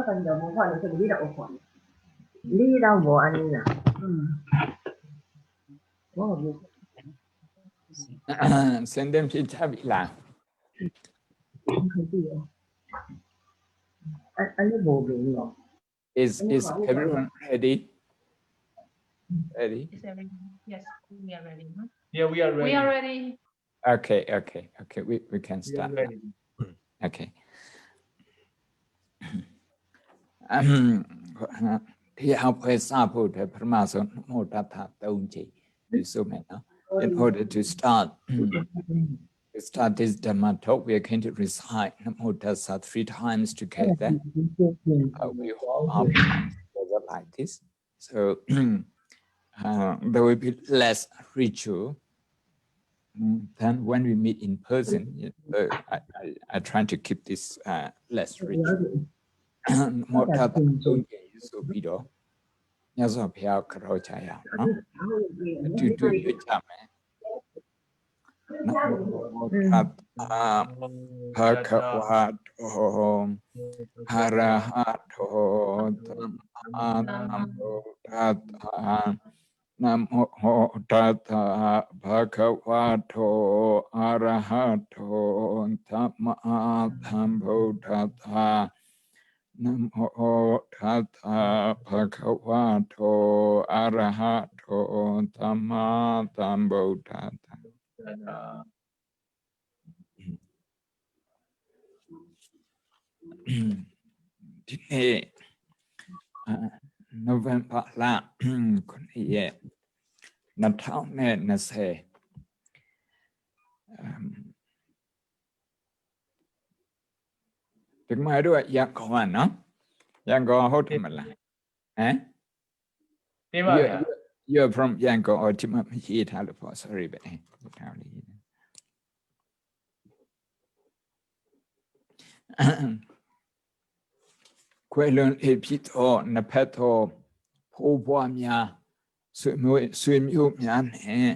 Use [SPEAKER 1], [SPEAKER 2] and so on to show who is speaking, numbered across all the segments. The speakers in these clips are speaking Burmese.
[SPEAKER 1] phần đầu một phần thì lý đậu phần lý đau bộ anh nè có một việc
[SPEAKER 2] send them to Tabila.
[SPEAKER 1] không gì anh ấy bộ bị rồi.
[SPEAKER 2] Is everyone ready? Ready?
[SPEAKER 3] Yes, we are ready.
[SPEAKER 4] Yeah, we are ready.
[SPEAKER 3] We are ready.
[SPEAKER 2] Okay. We can
[SPEAKER 4] We are
[SPEAKER 2] start.
[SPEAKER 4] ready.
[SPEAKER 2] Okay. Thì học về sa phụ để Brahma son một đáp tháp tông chỉ như số mẹ nó. In order to start this Dhamma talk, we are going to recite Namo Tassa 3 times together. We hold our palms together like this. So there will be less ritual than when we meet in person. I try to keep this less ritual. Namo Tassa tông chỉ như số bị đó. Nhớ rõ phải khởi chạy à, nó. Từ như chạm ấy. Namo Tassa Bhagavato Arahato Namo Tassa Namo Tassa Bhagavato Arahato Sammasambuddhassa Namo Tassa Bhagavato Arahato Sammasambuddhassa. Today, November คนนี้นัดเท่าเนี่ยนะเสถึงมาด้วยยังก่อนเนาะยังก่อนเขาทำอะไรyou're from Yangon or ที่มาไม่ใช่ท่าหรือเปล่า sorry ไปท่านี้Quello è pito na peto po mia su mio mia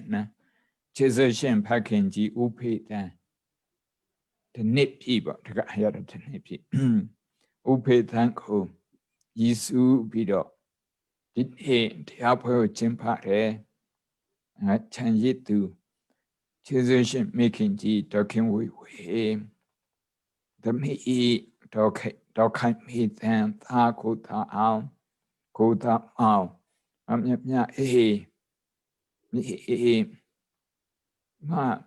[SPEAKER 2] na cheze shen pakin ji upi da the nip people the guy had the nip upi thanko yisu bido did he tiapo chimpare chan yitu cheze shen making ji talking we the me talk kind me than ta kuta ao mia ma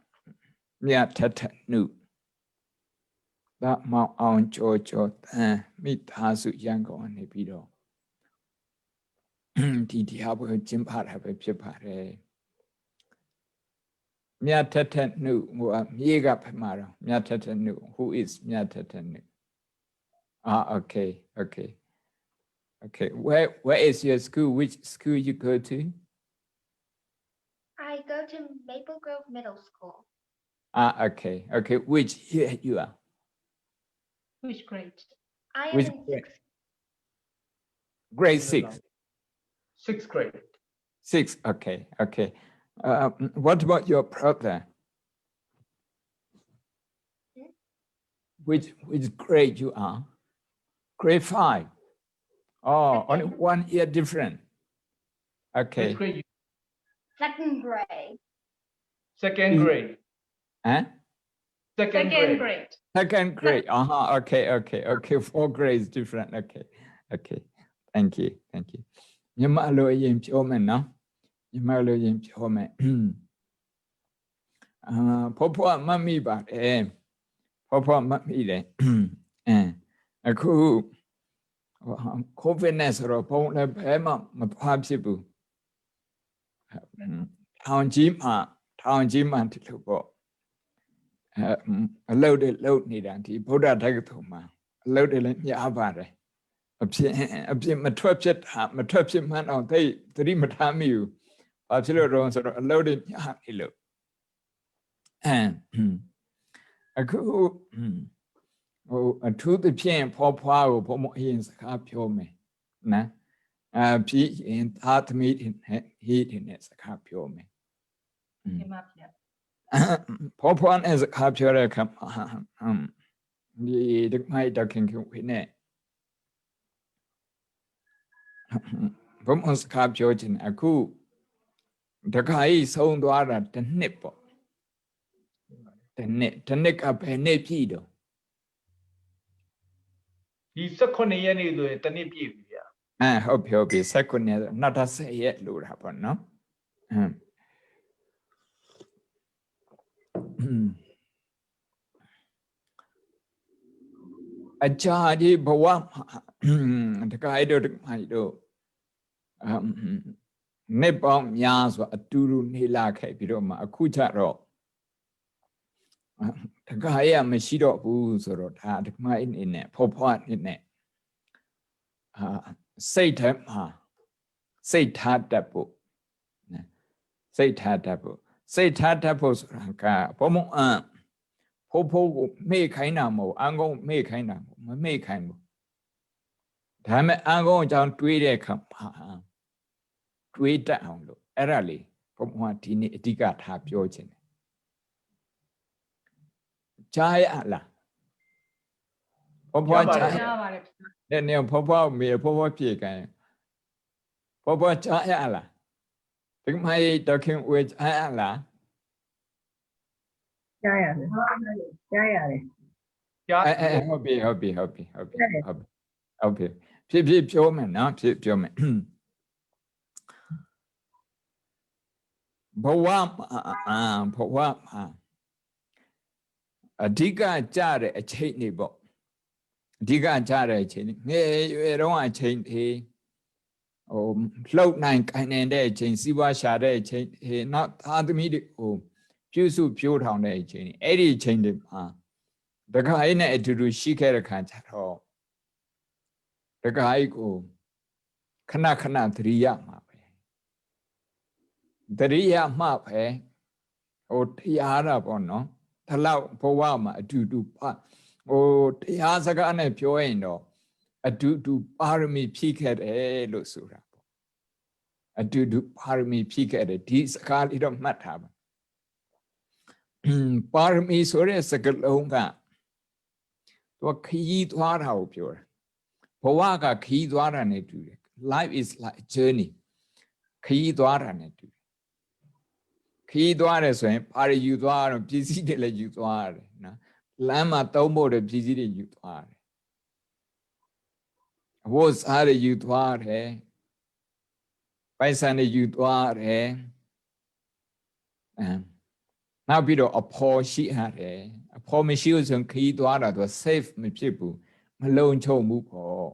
[SPEAKER 2] mia tata nu that ma on cho mi ta su yang go ne pi do ti ha bo jin pha da be phit pha de mia tata nu mi ga pha ma do mia tata nu who is mia tata nu okay where is your school? Which school you go to?
[SPEAKER 5] I go to Maple Grove Middle School.
[SPEAKER 2] Okay. Which year you are?
[SPEAKER 3] Which grade?
[SPEAKER 5] I am
[SPEAKER 2] Which
[SPEAKER 5] in
[SPEAKER 2] grade?
[SPEAKER 5] sixth.
[SPEAKER 2] Grade 6.
[SPEAKER 4] Sixth grade.
[SPEAKER 2] 6. Okay. What about your brother? Which grade you are? Grade 5. Oh, only 1 year different. Okay.
[SPEAKER 4] Which grade?
[SPEAKER 5] Second grade.
[SPEAKER 4] Second grade.
[SPEAKER 3] Second grade.
[SPEAKER 2] Second grade. Okay. 4 grades different. Okay. Thank you. Nyama lo yin pyo me no. Nyama lo yin pyo me. Popo mami ba Popo mami le. Aku COVID နဲ့ဆိုတော့ဘုံလည်းဘဲမှမသွားဖြစ်ဘူးထောင်ကြီးမှဒီလိုပေါ့အလုပ်တွေလုပ်နေတာဒီဗုဒ္ဓတက္ကသိုလ်မှာအလုပ်တွေလည်းများပါတယ်အဖြစ်မထွက်ဖြစ်မှန်းအောင်သိသတိမထားမိဘူးဘာဖြစ်လို့တော့ဆိုတော့အလုပ်တွေများနေလို့အခုအထူးသဖြင့်ဖွားကိုဘုံမအရင်စကားပြောမယ်နော်ပြီးရင်သာသမီတွေနဲ့ဟေးတွေနဲ့စကားပြောမယ်ဖွားနဲ့စကားပြောတဲ့အခါဒီမိုက်တခင်ခွေနဲ့ ဘုံစကားပြောချင်အခုတခါကြီးဆုံးသွားတာတစ်နှစ်ပေါ့တစ်နှစ်ကဘယ်နှစ်ပြည့်တော့
[SPEAKER 4] ဒီ18ရက်နေ့ဆိုရင်တစ်နှစ်ပြည့်ပြီဗျာ
[SPEAKER 2] ဟုတ်ပြီ19ရက်20ရက်လို့တာပေါ့နော်အကြာကြီးဘဝတခါကြီးတို့နှစ်ပေါင်းများစွာအတူတူနေလာခဲ့ပြီးတော့မှအခုကျတော့တခါရမရှိတော့ဘူးဆိုတော့ဒါဓမ္မအနေနဲ့ဖော်ဖွားအနေနဲ့စိတ်ထဲမှာစိတ်ထားတတ်ဖို့စိတ်ထားတတ်ဖို့ဆိုတာကဘုံဖိုးကိုမေ့ခိုင်းတာမဟုတ်အန်ကုန်မေ့ခိုင်းတာမမေ့ခိုင်းဘူးဒါပေမဲ့အန်ကုန်အကြောင်းတွေးတဲ့အခါမှာတွေးတတ်အောင်လို့အဲ့ဒါလေးဘုံဒီနေ့အဓိကထားပြောခြင်းကြားရလားဘွားကြားရပါတယ်နေဘွားမေဘွားပြေကန်ဘွားကြားရလားဒီမိုင်တခင်ဝေကြားရလား
[SPEAKER 1] ကြားရတယ်
[SPEAKER 2] ဟုတ်ပြီဖြစ်ပြောမယ်နော်ဖြစ်ပြောမယ်ဘဝမှာအဓိကကြတဲ့အချိန်တွေပေါ့အဓိကကြတဲ့အချိန်ငယ်ရွယ်တော့အချိန်တွေလှုပ်နိုင်ကိုင်နိုင်တဲ့အချိန်စီးပွားရှာတဲ့အချိန်နောက်သားသမီးတွေပြုစုပြိုးထောင်တဲ့အချိန်အဲ့ဒီအချိန်တွေမှာတခါấyနဲ့အတူတူရှိခဲ့တဲ့ခါကျတော့တခါấyကိုခဏသတိရမှာပဲသတိရမှာပဲတရားတာပေါ့နော်ဒါလောက်ဘဝမှာအတူတူတရားစကားနဲ့ပြောရင်တော့အတူတူပါရမီဖြည့်ခဲ့တယ်လို့ဆိုတာပေါ့အတူတူပါရမီဖြည့်ခဲ့တယ်ဒီစကားလေးတော့မှတ်ထားပါပါရမီဆိုတဲ့စကားလုံးကသူခရီးသွားတာကိုပြောတာဘဝကခရီးသွားတာနဲ့တူတယ် life is like a journey ခရီးသွားတာနဲ့တူတယ်ခရီးသွားတယ်ဆိုရင်ဘာတွေယူသွားတော့ပစ္စည်းတွေလည်းယူသွားရတယ်နော်လမ်းမှာသုံးဖို့တဲ့ပစ္စည်းတွေယူသွားတယ်အဝတ်စားတွေယူသွားတယ်ပိုက်ဆံတွေယူသွားတယ်နောက်ပြီးတော့အဖော်ရှိရတယ်အဖော်မရှိလို့ဆိုရင်ခရီးသွားတာသူ safe မဖြစ်ဘူးမလုံခြုံဘူးပေါ့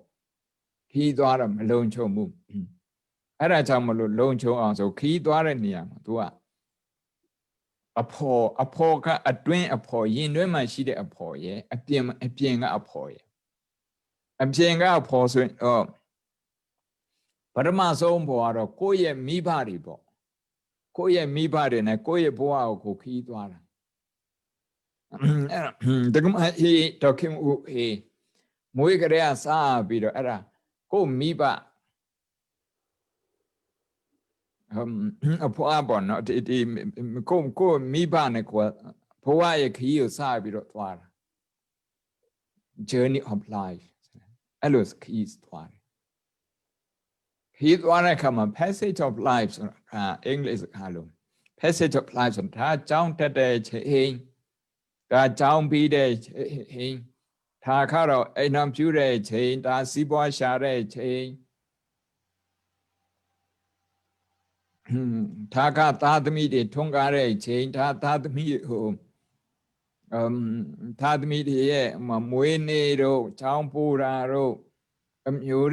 [SPEAKER 2] ခရီးသွားတာမလုံခြုံဘူးအဲ့ဒါကြောင့်မလို့လုံခြုံအောင်ဆိုခရီးသွားတဲ့နေရာမှာ तू ကအဖော်ကအတွင်းအဖော်ရင်တွင်းမှာရှိတဲ့အဖော်ရဲ့အပြင်ကအဖော်ရဲ့အပြင်ကအဖော်ဆိုရင်ပထမဆုံးဘောကတော့ကိုယ့်ရဲ့မိဘတွေပေါ့ကိုယ့်ရဲ့မိဘတွေနဲ့ကိုယ့်ရဲ့ဘဝကိုခီးသွားတာအဲ့ဒါကမှတော့ခင်မွေးကြရစားပြီးတော့အဲ့ဒါကိုယ့်မိဘအဖွားပေါ့နော်ဒီကိုမိဘနဲ့ကိုဘဝရဲ့ခရီးကိုစပြီးတော့သွားတာ journey of life အဲ့လိုခရီးသွားတယ်ခရီးသွားတဲ့အခါမှာ passage of life ဆိုတာအင်္ဂလိပ်စကားလုံး passage of life ဆိုတာကြောင်းတက်တဲ့ချိန်ဒါကြောင်းပြီးတဲ့ချိန်ဒါခါတော့အိမ်တော်ပြုတဲ့ချိန်ဒါစီးပွားရှာတဲ့ချိန်ဒါကသားသမီးတွေထွန်းကားတဲ့ချိန်ဒါသားသမီးသားသမီးတွေရဲ့မွေးနေ့တို့ချောင်းပူတာတို့အမျိုး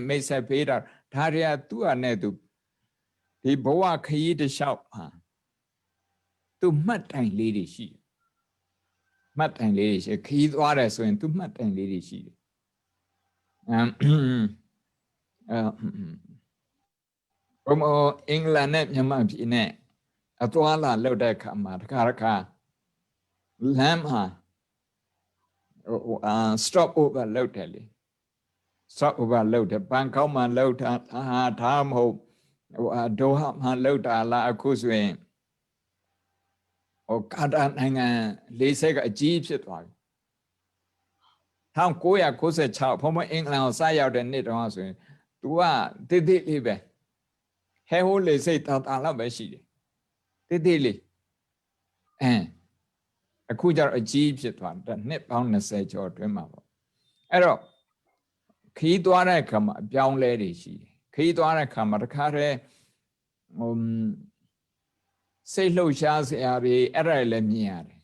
[SPEAKER 2] မိတ်ဆက်ပေးတာဒါတွေကသူ့အနေနဲ့သူဒီဘဝခရီးတစ်လျှောက်ဟာသူမှတ်တိုင်လေးတွေရှိမှတ်တိုင်လေးတွေရှိခရီးသွားတယ်ဆိုရင်သူမှတ်တိုင်လေးတွေရှိတယ်ဘုံအင်္ဂလန်နဲ့မြန်မာပြည်နဲ့အသွားလာလောက်တဲ့အခါမှာတခါလမ်းမှာstop over လောက်တယ်လေ stop over လောက်တယ်ဘန်ကောက်မှာလောက်တာဒါမဟုတ်ဒိုဟာမှာလောက်တာလားအခုဆိုရင်ကာတာနိုင်ငံလေးဆက်ကအကြီးဖြစ်သွားပြီ1996ဘုံအင်္ဂလန်ကိုစရောက်တဲ့နှစ်တုန်းကဆိုရင် သူကတိတိလေးပဲဟဲဟိုးလေစိတ်တာလောက်ပဲရှိတယ်တိတိလေးအခုကျတော့အကြီးဖြစ်သွားတယ်နှစ်ပေါင်း20ကျော်အတွင်းမှာပေါ့အဲ့တော့ခီးသွားတဲ့အခါမှာအပြောင်းလဲတွေရှိတယ်ခီးသွားတဲ့အခါမှာတခါတည်းစိတ်လှုပ်ရှားစရာတွေအဲ့ဒါလည်းမြင်ရတယ်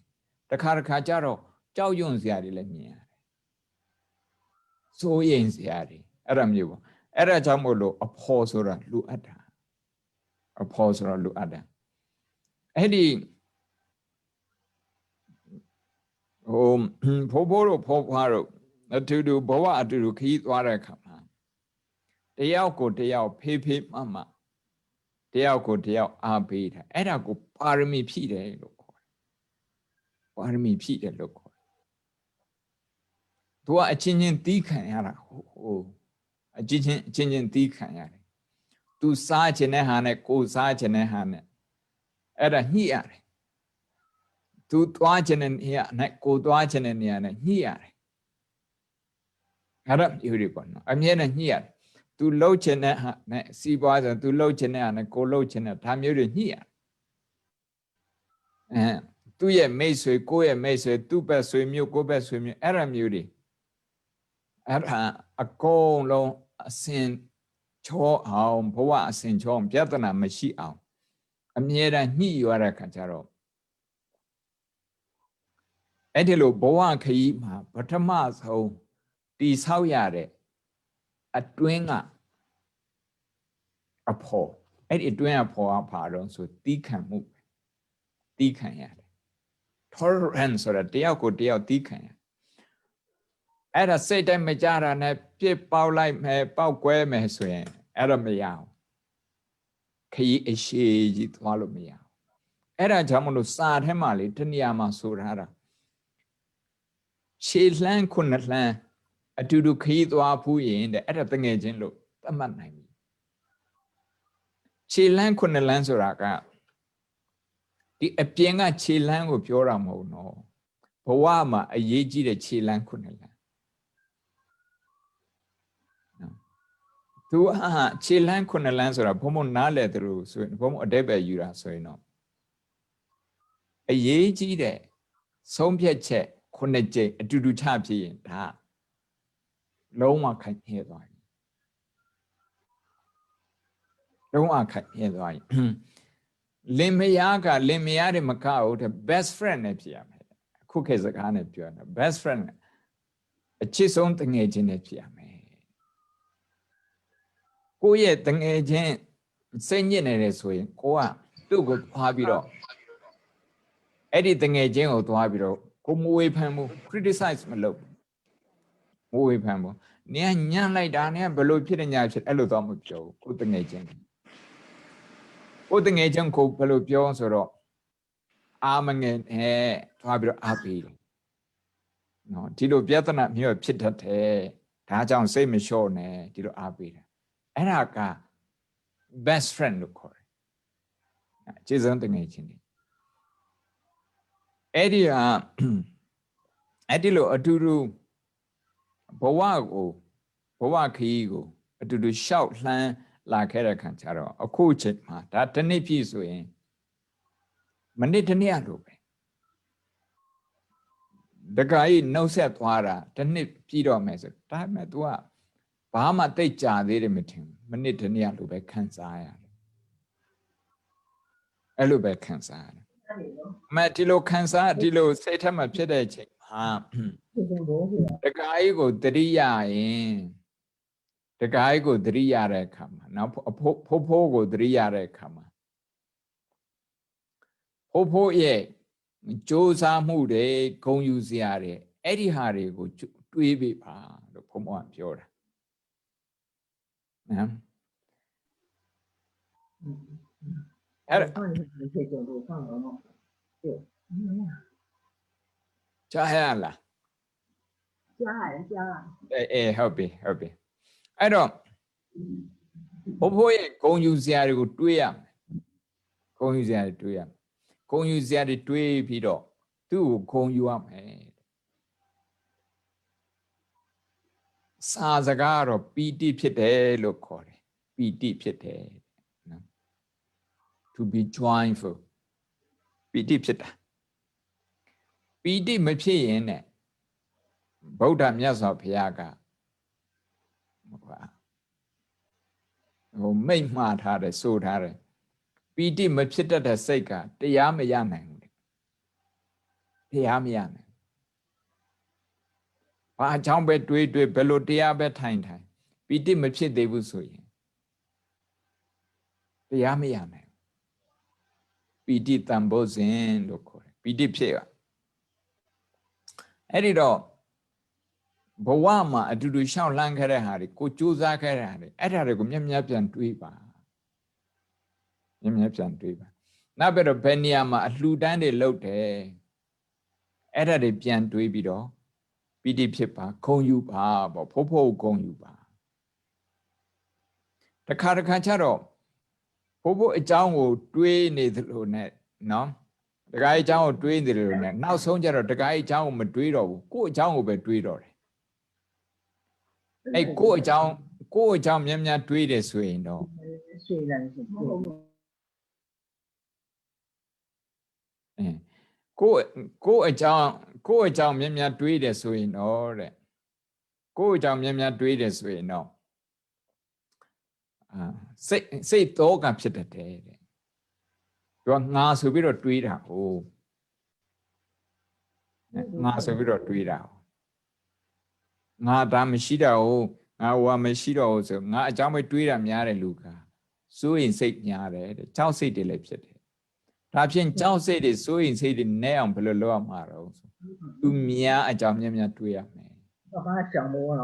[SPEAKER 2] တခါကျတော့ကြောက်ရွံ့စရာတွေလည်းမြင်ရတယ်စိုးရိမ်စရာတွေအဲ့ဒါမျိုးပေါ့အဲ့ဒါကြောင့်မို့လို့အဖော်ဆိုတာလူအပ်တာအဖော်ဆိုတာလူအပ်တာအဲ့ဒီဖိုးတို့ဖော်ဖွားတို့အတူတူဘဝအတူတူခီးသွားတဲ့အခါမှာတယောက်ကိုတယောက်ဖေးဖေးမတယောက်ကိုတယောက်အားပေးတာအဲ့ဒါကိုပါရမီဖြည့်တယ်လို့ခေါ်တယ်ပါရမီဖြည့်တယ်လို့ခေါ်တယ်သူကအချင်းချင်းတီးခံရတာအချင်းချင်းတီးခံရတယ်သူစားခြင်းတဲ့ဟာနဲ့ကိုစားခြင်းတဲ့ဟာနဲ့အဲ့ဒါညှိရတယ်သူသွားခြင်းတဲ့နေရာနဲ့ကိုသွားခြင်းတဲ့နေရာနဲ့ညှိရတယ်အဲ့ဒါယူရပေါ့နော်အမြဲတမ်းညှိရတယ်သူလှုပ်ခြင်းတဲ့ဟာနဲ့စီးပွားဆိုသူလှုပ်ခြင်းတဲ့ဟာနဲ့ကိုလှုပ်ခြင်းတဲ့ဒါမျိုးတွေညှိရတယ်သူ့ရဲ့မိတ်ဆွေကိုယ့်ရဲ့မိတ်ဆွေသူ့ဘက်ဆွေမျိုးကိုယ့်ဘက်ဆွေမျိုးအဲ့ဒါမျိုးတွေအဲ့ဒါအကုန်လုံးအစင်ချောအောင်ဘဝအစင်ချောအောင်ပြဿနာမရှိအောင်အမြဲတမ်းညှိရတဲ့ခါကျတော့အဲ့ဒီလိုဘဝခရီးမှာပထမဆုံးတိဆောက်ရတဲ့အတွင်းကအဖို့အဲ့ဒီအတွင်းအဖို့အဖာတော့ဆိုတီးခံမှုတီးခံရတယ် tolerance ဆိုတာတယောက်ကိုတယောက်တီးခံရအဲ့ဒါစိတ်တိုင်းမကြတာနဲ့ပြစ်ပေါက်လိုက်မယ်ပေါက်ကွဲမယ်ဆိုရင်အဲ့ဒါမရအောင်ခရီးအရှိကြီးသွားလို့မရအောင်အဲ့ဒါကြောင့်မလို့စာထဲမှာလေတနေရာမှာဆိုထားတာခြေလှမ်းခုနှစ်လှမ်းအတူတူခရီးသွားဖူးရင်တဲ့အဲ့ဒါတငယ်ချင်းလို့သတ်မှတ်နိုင်ပြီခြေလှမ်းခုနှစ်လှမ်းဆိုတာကဒီအပြင်ကခြေလှမ်းကိုပြောတာမဟုတ်တော့ဘဝမှာအရေးကြီးတဲ့ခြေလှမ်းခုနှစ်လှမ်းသူခြေလှမ်းခုနှစ်လှမ်းဆိုတာဘုံဘုံနားလဲသူတို့ဆိုရင်ဘုံဘုံအတိတ်ပဲယူတာဆိုရင်တော့အရေးကြီးတဲ့ဆုံးဖြတ်ချက်ခုနှစ်ကြိမ်အတူတူချဖြစ်ရင်ဒါလုံးဝခိုင်မြဲသွားပြီလုံးဝခိုင်မြဲသွားပြီလင်မယားကလင်မယားတွေမကဘူးတဲ့ best friend နဲ့ဖြစ်ရမယ်အခုခေတ်စကားနဲ့ပြောတာ best friend အချစ်ဆုံးတငယ်ချင်းနဲ့ဖြစ်ရမယ်ကိုယ့်ရဲ့တငယ်ချင်းစိတ်ညစ်နေတယ်ဆိုရင်ကိုကသူ့ကိုသွားပြီးတော့အဲ့ဒီတငယ်ချင်းကိုသွားပြီးတော့ကိုမဝေဖန်ဘူး criticize မလုပ်မဝေဖန်ဘူးနင်ကညံ့လိုက်တာနင်ကဘယ်လိုဖြစ်နေညာဖြစ်အဲ့လိုတော့မပြောဘူးကိုတငယ်ချင်းကိုဘယ်လိုပြောဆိုတော့အာမငယ်နဲ့သွားပြီးတော့အားပေးတယ်နော်ဒီလိုပြဿနာမျိုးဖြစ်တတ်တယ်ဒါကြောင့်စိတ်မလျှော့နဲ့ဒီလိုအားပေးတယ်အဲ့ဒါက best friend လို့ခေါ်တယ်ကျေးဇူးတငယ်ချင်းတွေအဲ့ဒီလိုအတူတူဘဝခရီးကိုအတူတူရှောက်လှမ်းလာခဲ့တဲ့ခံကြတော့အခုချိန်မှာဒါတစ်နှစ်ပြည့်ဆိုရင်မနစ်တစ်နှစ်လိုပဲတခါကြီးနှုတ်ဆက်သွားတာတစ်နှစ်ပြည့်တော့မယ်ဆိုဒါပေမဲ့ तू ကဘာမှတိတ်ကြသေးတယ်မထင်ဘူးမနစ်တစ်နှစ်လိုပဲခံစားရတယ်အဲ့လိုပဲခံစားရတယ်အမေဒီလိုခံစားဒီလိုစိတ်ထက်မှဖြစ်တဲ့အချိန်မှာတခါကြီးကိုတတိယရင်တခါကြီးကိုတတိယတဲ့အခါမှာနောက်ဖိုးကိုတတိယတဲ့အခါမှာဖိုးရဲ့ကြိုးစားမှုတွေဂုဏ်ယူစရာတွေအဲ့ဒီဟာတွေကိုတွေးပေးပါလို့ဘုံဘကပြောတာနော်အဲ့ကြားရလားကြားဟုတ်ပြီအဲ့တော့ဖိုးရဲ့ဂုဏ်ယူစရာတွေကိုတွေးရမယ်ဂုဏ်ယူစရာတွေတွေးးပြီးတော့သူ့ကိုဂုဏ်ယူရမယ် စာစကားတော့ပီတိဖြစ်တယ်လို့ခေါ်တယ်ပီတိဖြစ်တယ်နော် to be joyful ပီတိဖြစ်တာပီတိမဖြစ်ရင်ねဗုဒ္ဓမြတ်စွာဘုရားကမိတ်မှားထားတယ်ဆိုထားတယ်ပီတိမဖြစ်တတ်တဲ့စိတ်ကတရားမရနိုင်ဘူးတရားမရနိုင်ဘာအကြောင်းပဲတွေးဘယ်လိုတရားပဲထိုင်ပီတိမဖြစ်သေးဘူးဆိုရင်တရားမရနိုင်ပီတိတန်ဖိုးစဉ်လို့ခေါ်တယ်ပီတိဖြစ်ရအဲ့ဒီတော့ဘဝမှာအတူတူရှောက်လန်းခဲ့တဲ့ဟာတွေကိုကြိုးစားခဲ့တဲ့ဟာတွေအဲ့ဒါတွေကိုမျက်မျက်ပြန်တွေးပါမျက်မျက်ပြန်တွေးပါနောက်ပြီးတော့ဘယ်နေရာမှာအလှူဒန်းတွေလုပ်တယ်အဲ့ဒါတွေပြန်တွေးပြီးတော့ပီတိဖြစ်ပါခုံယူပါပေါ့ဖို့ခုံယူပါတခါကျတော့ဖို့အကြောင်းကိုတွေးနေသလိုနဲ့နော်တခါအကြောင်းကိုတွေးနေသလိုနဲ့နောက်ဆုံးကျတော့တခါအကြောင်းကိုမတွေးတော့ဘူးကိုယ့်အကြောင်းကိုပဲတွေးတော့တယ်အဲ့ကိုယ့်အကြောင်းများများတွေးတယ်ဆိုရင်တော့
[SPEAKER 1] 睡了是不？
[SPEAKER 2] ကိုယ့်အကြောင်းများများတွေးတယ်ဆိုရင်တော့တဲ့ကိုယ့်အကြောင်းများများတွေးတယ်ဆိုရင်တော့စိတ်တော့ကဖြစ်တတ်တယ်တဲ့သူကငါဆိုပြီးတော့တွေးတာဟုတ်ငါဆိုပြီးတော့တွေးတာငါဒါမရှိတော့ဘူးငါဟိုမရှိတော့ဘူးဆိုငါအကြောင်းပဲတွေးတာများတယ်လူကစိုးရင်စိတ်များတယ်တဲ့ကြောက်စိတ်တွေလည်းဖြစ်တယ်ဒါဖြင့်ကြောက်စိတ်တွေစိုးရင်စိတ်တွေနဲ့အောင်ဘယ်လိုလုပ်ရမှာတော့ဆိုသူများအကြောင်းများများတွေးရမယ်
[SPEAKER 1] 爸爸想我了，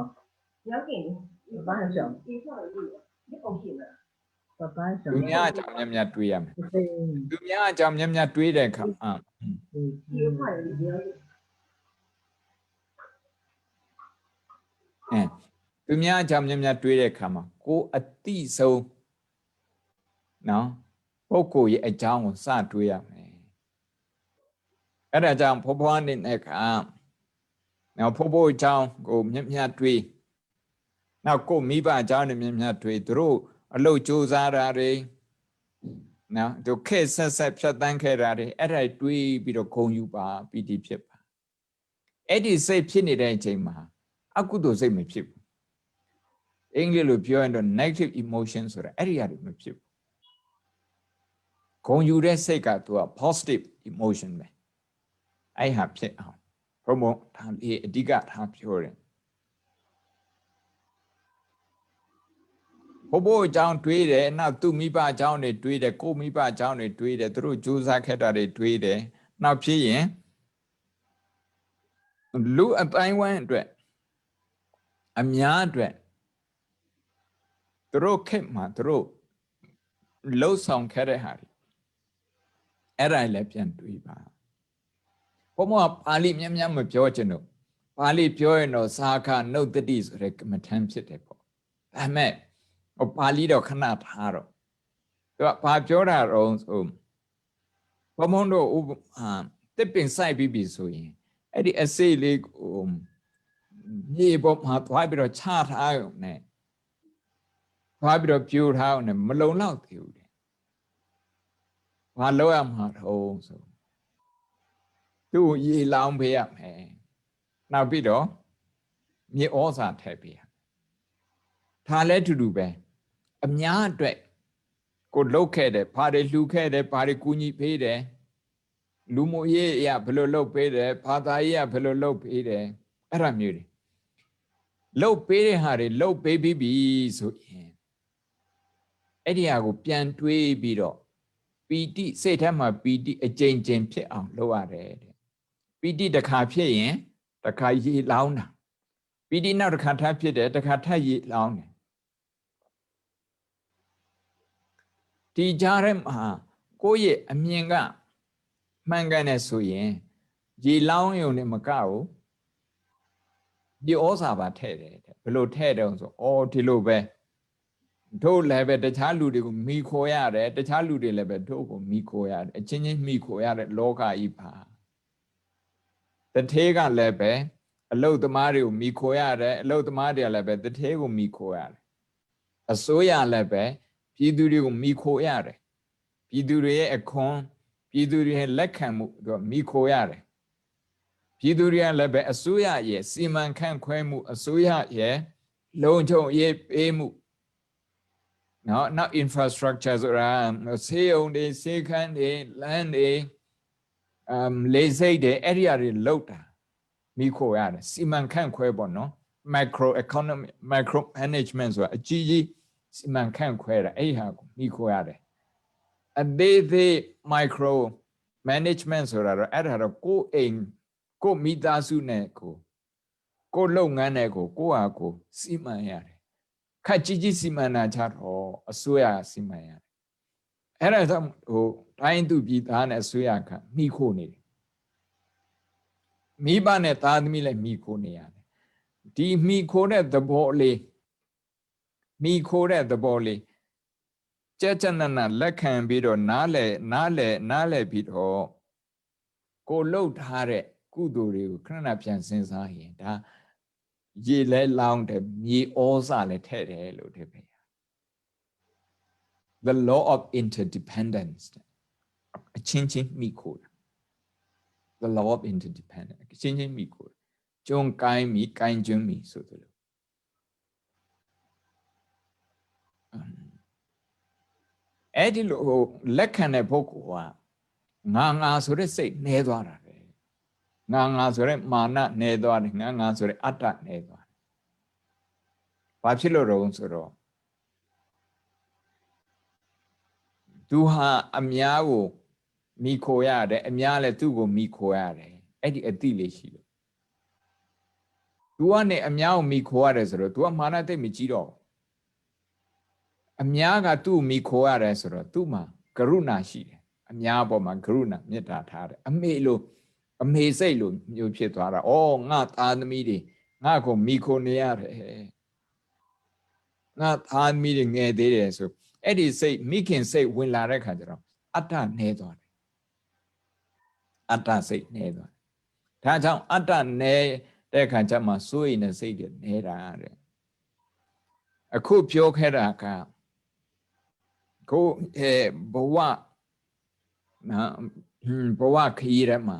[SPEAKER 1] 要给你，爸爸想，你说的对，你放心了。爸爸想。
[SPEAKER 2] သူများအကြောင်းများများတွေးရမယ်သူများအကြောင်းများများတွေးတဲ့အခါသူများအကြောင်းများများတွေးတဲ့အခါမှာကိုယ်အတိဆုံးနော်ပုဂ္ဂိုလ်ရဲ့အကြောင်းကိုစတွေးရမယ်အဲ့ဒါကြောင့်ဖွားနေတဲ့အခါနော်ဖိုးအကြောင်းကိုမြတ်တွေးနောက်ကိုမိဘအကြောင်းတွေမြတ်တွေးသူတို့အလုပ်ကြိုးစားတာတွေနော်သူခက်ဆက်ဖြတ်တန်းခဲ့တာတွေအဲ့ဒါတွေးပြီးတော့ဂုဏ်ယူပါပီတိဖြစ်ပါအဲ့ဒီစိတ်ဖြစ်နေတဲ့အချိန်မှာအကုသိုလ်စိတ်မဖြစ်ဘူးအင်္ဂလိပ်လိုပြောရင်တော့ negative emotion ဆိုတာအဲ့ဒီအရာတွေမဖြစ်ဘူးဂုဏ်ယူတဲ့စိတ်ကသူက positive emotion ပဲအဲ့ဟာဖြစ်အောင်ဘုံဘုံဒါလေးအဓိကထားပြောတယ်ဘိုးအကြောင်းတွေးတယ်နောက်သူ့မိဘအကြောင်းတွေတွေးတယ်ကိုမိဘအကြောင်းတွေတွေးတယ်သူတို့ကြိုးစားခဲ့တာတွေတွေးတယ်နောက်ဖြစ်ရင်လူအတိုင်းဝိုင်းအတွက်အများအတွက်သူတို့ခက်မှာသူတို့လှုပ်ဆောင်ခဲ့တဲ့ဟာတွေအဲ့ဒါလည်းပြန်တွေးပါဘုံကပါဠိများများမပြောချင်တော့ပါဠိပြောရင်တော့စာခနုတ္တိဆိုတဲ့ကမ္မထမ်းဖြစ်တယ်ပေါ့ဒါမဲ့ပါဠိတော့ခဏထားတော့သူကဘာပြောတာတော့ဆိုဘုံတို့တစ်ပင်ဆိုင်ပြီးဆိုရင်အဲ့ဒီအစိတ်လေးကိုမြေပေါ်မှာသွားပြီးတော့ချထားရုံနဲ့သွားပြီးတော့ပြိုထားအောင်နဲ့မလုံလောက်သေးဘူးတဲ့ဘာလုပ်ရမှာတော့ဆိုသူ့ရေလောင်းပေးရမယ်နောက်ပြီးတော့မြေဩဇာထည့်ပေးရဒါလည်းတူတူပဲအများအတွက်ကိုလှုပ်ခဲ့တယ်ဘာတွေလှူခဲ့တယ်ဘာတွေကူညီပေးတယ်လူမှုရေးအရာဘယ်လိုလုပ်ပေးတယ်ဘာသာရေးအရာဘယ်လိုလုပ်ပေးတယ်အဲ့ဒါမျိုးတွေလှုပ်ပေးတဲ့ဟာတွေလှုပ်ပေးပြီးပြီဆိုရင်အဲ့ဒီဟာကိုပြန်တွေးပြီးတော့ပီတိစိတ်ထဲမှာပီတိအကျဉ်းချင်းဖြစ်အောင်လုပ်ရတယ်တဲ့ပီတိတစ်ခါဖြစ်ရင်တစ်ခါရေလောင်းတာပီတိနောက်တစ်ခါထပ်ဖြစ်တယ်တစ်ခါထပ်ရေလောင်းတယ်ဒီကြားထဲမှာကိုယ့်ရဲ့အမြင်ကမှန်ကန်တယ်ဆိုရင်ရေလောင်းရုံနဲ့မကဘူးဒီဩဇာပါထည့်တယ်ဘယ်လိုထည့်တယ်ဆိုဒီလိုပဲတို့လည်းပဲတခြားလူတွေကိုမိခိုရတယ်တခြားလူတွေလည်းပဲတို့ကိုမိခိုရတယ်အချင်းချင်းမိခိုရတဲ့လောကကြီးပါတထေးကလည်းပဲ အလုတ်သမားတွေကိုမိခိုရတယ်အလုတ်သမားတွေကလည်းပဲတထဲကိုမိခိုရတယ်အစိုးရလည်းပဲပြည်သူတွေကိုမိခိုရတယ်ပြည်သူတွေရဲ့အခွန်ပြည်သူတွေရဲ့လက်ခံမှုတို့မိခိုရတယ်ပြည်သူတွေကလည်းပဲအစိုးရရဲ့စီမံခန့်ခွဲမှုအစိုးရရဲ့လုံခြုံရေးပေးမှုနောက် infrastructure ဆိုတာဆေးရုံတွေဆေးခန်းတွေလမ်းတွေလေဆိပ်တွေအဲ့ဒီအရာတွေလောက်တာမိခိုရတယ်စီမံခန့်ခွဲပေါ့နော် micro economy micro management ဆိုတာအကြီးကြီးစီမံခန့်ခွဲတာအဲ့ဟာကိုမိခိုရတယ်အသေးသေး micro management ဆိုတာတော့အဲ့ဒါတော့ကိုယ်အိမ်ကိုမိသားစုနဲ့ကိုလုပ်ငန်းနဲ့ကိုဟာကိုစီမံရတယ်ခက်ကြီးစီမံတာချတော့အစိုးရစီမံရတယ်အဲ့ဒါကြောင့်တိုင်းသူပြည်သားနဲ့အစိုးရကမိခိုနေတယ်မိဘနဲ့သားသမီးလည်းမိခိုနေရတယ်ဒီမိခိုတဲ့သဘောလေးမိခိုတဲ့သဘောလေးကြက်ကြနနလက်ခံပြီးတော့နားလဲပြီးတော့ကိုလှုပ်ထားတဲ့ကုသိုလ်တွေကိုခဏပြန်စဉ်းစားရင်ဒါရေလဲလောင်းတယ်မြေဩဇာလည်းထည့်တယ်လို့ဒီပဲ The law of interdependence အချင်းချင်းမိခိုတာ The law of interdependence အချင်းချင်းမိခိုကျုံကိုင်းမိကိုင်းကျွန်းမိဆိုသလိုအဲ့ဒီလိုလက်ခံတဲ့ပုဂ္ဂိုလ်ကငါဆိုတဲ့စိတ်နှဲသွားတာပဲငါဆိုတဲ့မာနနှဲသွားတယ်ငါဆိုတဲ့အတ္တနှဲသွားတယ်ဘာဖြစ်လို့တော့ဆိုတော့သူဟာအများကိုမိခိုရတယ်အများလည်းသူ့ကိုမိခိုရတယ်အဲ့ဒီအတိလေးရှိလို့သူကနေအများကိုမိခိုရတယ်ဆိုတော့သူကမာနတိတ်မကြီးတော့အများကသူ့မိခိုရတယ်ဆိုတော့သူ့မှာကရုဏာရှိတယ်အများပေါ်မှာကရုဏာမေတ္တာထားတယ်အမေစိတ်လို့မျိုးဖြစ်သွားတာဩငါသားသမီးတွေငါ့ကိုမိခိုနေရတယ်ငါသားသမီးတွေငယ်သေးတယ်ဆိုအဲ့ဒီစိတ်မိခင်စိတ်ဝင်လာတဲ့ခါကျတော့အတ္တနှဲသွားတယ်အတ္တစိတ်နှဲသွားတယ်ဒါကြောင့်အတ္တနှဲတဲ့ခါကျမှစိုးရိမ်တဲ့စိတ်တွေနှဲတာတဲ့အခုပြောခဲ့တာကကိုဘဝခရီးထဲမှာ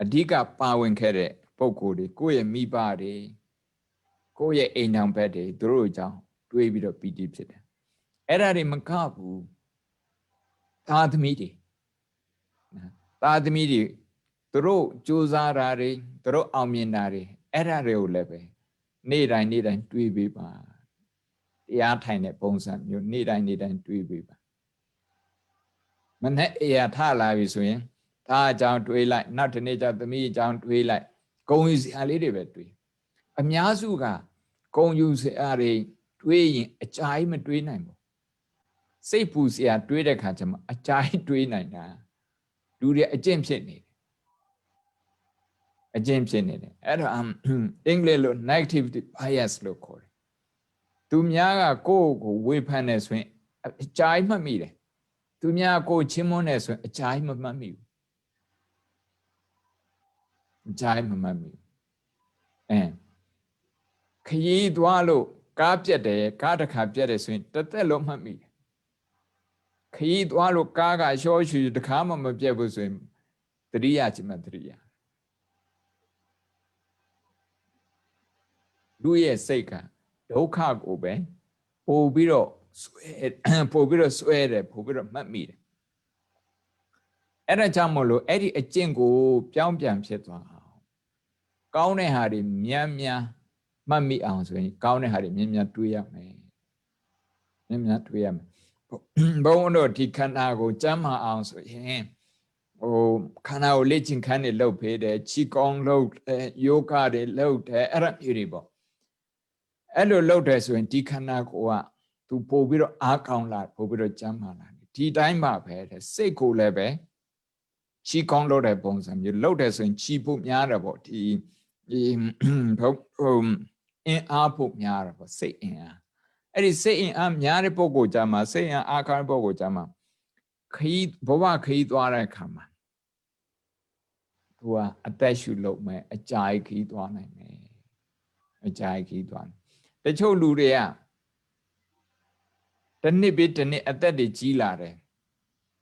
[SPEAKER 2] အဓိကပါဝင်ခဲ့တဲ့ပုံကိုယ်တွေကိုယ့်ရဲ့မိဘတွေကိုယ့်ရဲ့အိမ်ထောင်ဘက်တွေသူတို့အကြောင်းတွေးပြီးတော့ပီတိဖြစ်တယ်အဲ့ဒါတွေမကဘူးသားသမီးတွေသူတို့ကြိုးစားတာတွေသူတို့အောင်မြင်တာတွေအဲ့ဒါတွေကိုလည်းပဲနေ့တိုင်းတွေးပေးပါတရားထိုင်တဲ့ပုံစံမျိုးနေ့တိုင်းတွေးပေးပါမနဲ့အရာထလာပြီဆိုရင်ဒါအကြောင်းတွေးလိုက်နောက်တစ်နေ့ကျသမီးအကြောင်းတွေးလိုက်ဂုံယူစရာလေးတွေပဲတွေးအများစုကဂုံယူစရာတွေတွေးရင်အကြာကြီးမတွေးနိုင်ဘူးစိတ်ပူစရာတွေးတဲ့ခါကျမှအကြာကြီးတွေးနိုင်တာလူတွေအကျင့်ဖြစ်နေတယ်အဲ့တော့အင်္ဂလိပ်လို negative bias လို့ခေါ်တယ်သူများကကိုယ့်ကိုဝေဖန်နေဆိုရင်အကြာကြီးမှတ်မိတယ်သူများကိုချင်းမွန်းနေဆိုရင်အကြာကြီးမမှတ်မိဘူးအကြာကြီးမမှတ်မိဘူးခရီးသွားလို့ကားပြတ်တယ်ကားတစ်ခါပြတ်တယ်ဆိုရင်တစ်သက်လုံးမှတ်မိတယ်ခရီးသွားလို့ကားကရှော့ရှူတစ်ခါမှမပြတ်ဘူးဆိုရင်သတိရချင်မှသတိရလူရဲ့စိတ်ကဒုက္ခကိုပဲပို့ပြီးတော့ဆွဲတယ်ပို့ပြီးတော့မှတ်မိတယ်အဲ့ဒါကြောင့်မလို့အဲ့ဒီအကျင့်ကိုပြောင်းပြန်ဖြစ်သွားအောင်ကောင်းတဲ့ဟာတွေများမှတ်မိအောင်ဆိုရင်ကောင်းတဲ့ဟာတွေများတွေးရမယ်ဘုံတို့ဒီခန္ဓာကိုကျမ်းမာအောင်ဆိုရင်ခန္ဓာကိုလေ့ကျင့်ခန်းတွေလုပ်ပေးတယ်ချီကောင်းလုပ်တယ်ယောဂတွေလုပ်တယ်အဲ့ဒါမျိုးတွေပေါ့အဲ့လိုလုပ်တယ်ဆိုရင်ဒီခန္ဓာကိုကသူပို့ပြီးတော့အားကောင်းလာပို့ပြီးတော့ကျမ်းမာလာဒီတိုင်းပါပဲတဲ့စိတ်ကိုလည်းပဲချီကောင်းလုပ်တဲ့ပုံစံမျိုးလုပ်တယ်ဆိုရင်ချီဖို့များတယ်ပေါ့ဒီအင်အားဖို့များတယ်ပေါ့စိတ်အင်အားအဲ့ဒီစိတ်အင်အားများတဲ့ပုံကိုကြမှာစိတ်အင်အားကောင်းတဲ့ပုံကိုကြမှာဘဝခရီးသွားတဲ့အခါမှာ သူကအသက်ရှူလုပ်မယ်အကြာကြီးခီးသွားနိုင်မယ်အကြာကြီးခီးသွားတချို့လူတွေကတစ်နှစ်ပြီးတစ်နှစ်အသက်တွေကြီးလာတယ်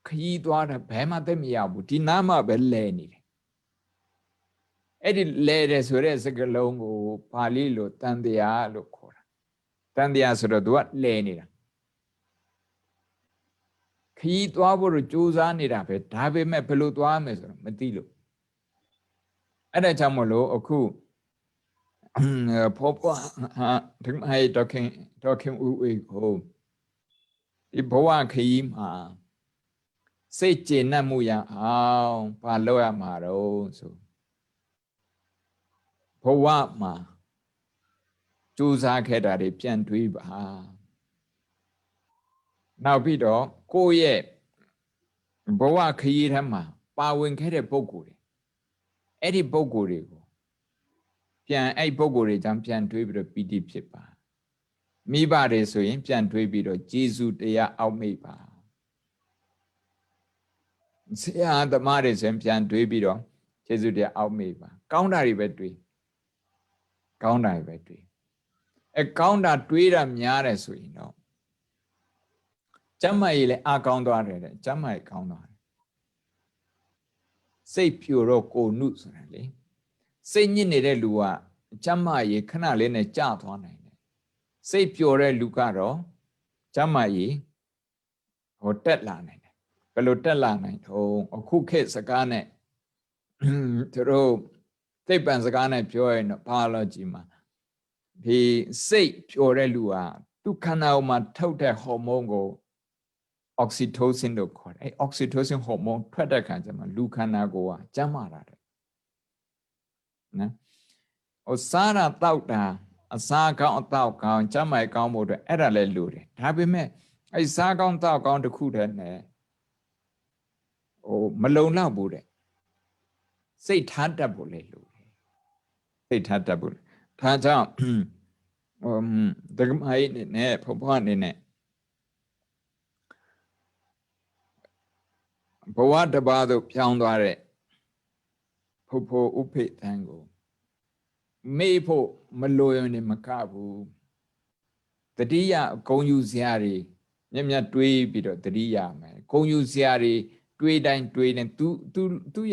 [SPEAKER 2] ခီးသွားတယ်ဘယ်မှသက်မရဘူးဒီနားမှာပဲလဲနေတယ်အဲ့ဒီလဲတယ်ဆိုတဲ့စကားလုံးကိုပါဠိလိုတန်တရားလို့ခေါ်တာတန်တရားဆိုတော့သူကလဲနေတာခီးသွားဖို့ကြိုးစားနေတာပဲဒါပေမဲ့ဘယ်လိုသွားမယ်ဆိုတော့မသိလို့အဲ့ဒါကြောင့်မလို့အခုဖောပွားถึงให้တော်ခင်ဦးဝေကိုဒီဘဝခရီးမှာစိတ်ကျေနပ်မှုရအောင်ဘာလုပ်ရမှာတော့ဆိုဘဝမှာကြိုးစားခဲ့တာတွေပြန်တွေးပါနောက်ပြီးတော့ကိုယ့်ရဲ့ဘဝခရီးထဲမှာပါဝင်ခဲ့တဲ့ပုဂ္ဂိုလ်တွေအဲ့ဒီပုဂ္ဂိုလ်တွေကိုပြန်အဲ့ပုဂ္ဂိုလ်တွေကြောင့်ပြန်တွေးပြီးတော့ပီတိဖြစ်ပါမိဘတွေဆိုရင်ပြန်တွေးပြီးတော့ကျေးဇူးတရားအောက်မေ့ပါဆရာသမားတွေဆိုရင်ပြန်တွေးပြီးတော့ကျေးဇူးတရားအောက်မေ့ပါကောင်းတာတွေပဲတွေးကောင်းတာတွေပဲတွေးကောင်းတာတွေးတာများတယ်ဆိုရင်တော့ကျမ်းမာရေးလည်းအကောင်းသွားတယ်ကျမ်းမာရေးကောင်းသွားတယ်စိတ်ပြိုတော့ကိုနုဆိုတာလေစိတ်ညစ်နေတဲ့လူကကျမ်းမာရေးခဏလေးနဲ့ကြာသွားနိုင်တယ်စိတ်ပျော်တဲ့လူကတော့ကျမ်းမာရေးတက်လာနိုင်တယ်ဘယ်လိုတက်လာနိုင်တော့အခုခေတ်စကားနဲ့သူတို့သိပ္ပံစကားနဲ့ပြောရင်တော့ biology မှာဒီစိတ်ပျော်တဲ့လူကသူခန္ဓာကိုယ်မှာထုတ်တဲ့ဟော်မုန်းကိုoxytocin လို့ခေါ်တယ်အဲ oxytocin ဟော်မုန်းထွက်တဲ့ခါကျမှလူခန္ဓာကိုယ်ကကျန်းမာတာတဲ့နော်စားတာတောက်တာအစားကောင်းအတောက်ကောင်းကျန်းမာကောင်းဖို့အတွက်အဲ့ဒါလည်းလိုတယ်ဒါပေမဲ့အဲ့စားကောင်းတောက်ကောင်းတစ်ခုတည်းနဲ့မလုံလောက်ဘူးတဲ့စိတ်ထားတတ်ဖို့လည်းလိုတယ်စိတ်ထားတတ်ဖို့ဒါကြောင့်ဒကမိုင်းနဲ့ဖော်ဖွားနေနဲ့ဘဝတပါးသို့ပြောင်းသွားတဲ့ဖို့ဥဖိတန်ကိုမေ့ဖို့မလိုရင်မကဘူးတတိယဂုံယူစရာတွေမြတ်တွေးပြီးတော့တတိယမယ်ဂုံယူစရာတွေတွေးတိုင်းသူ့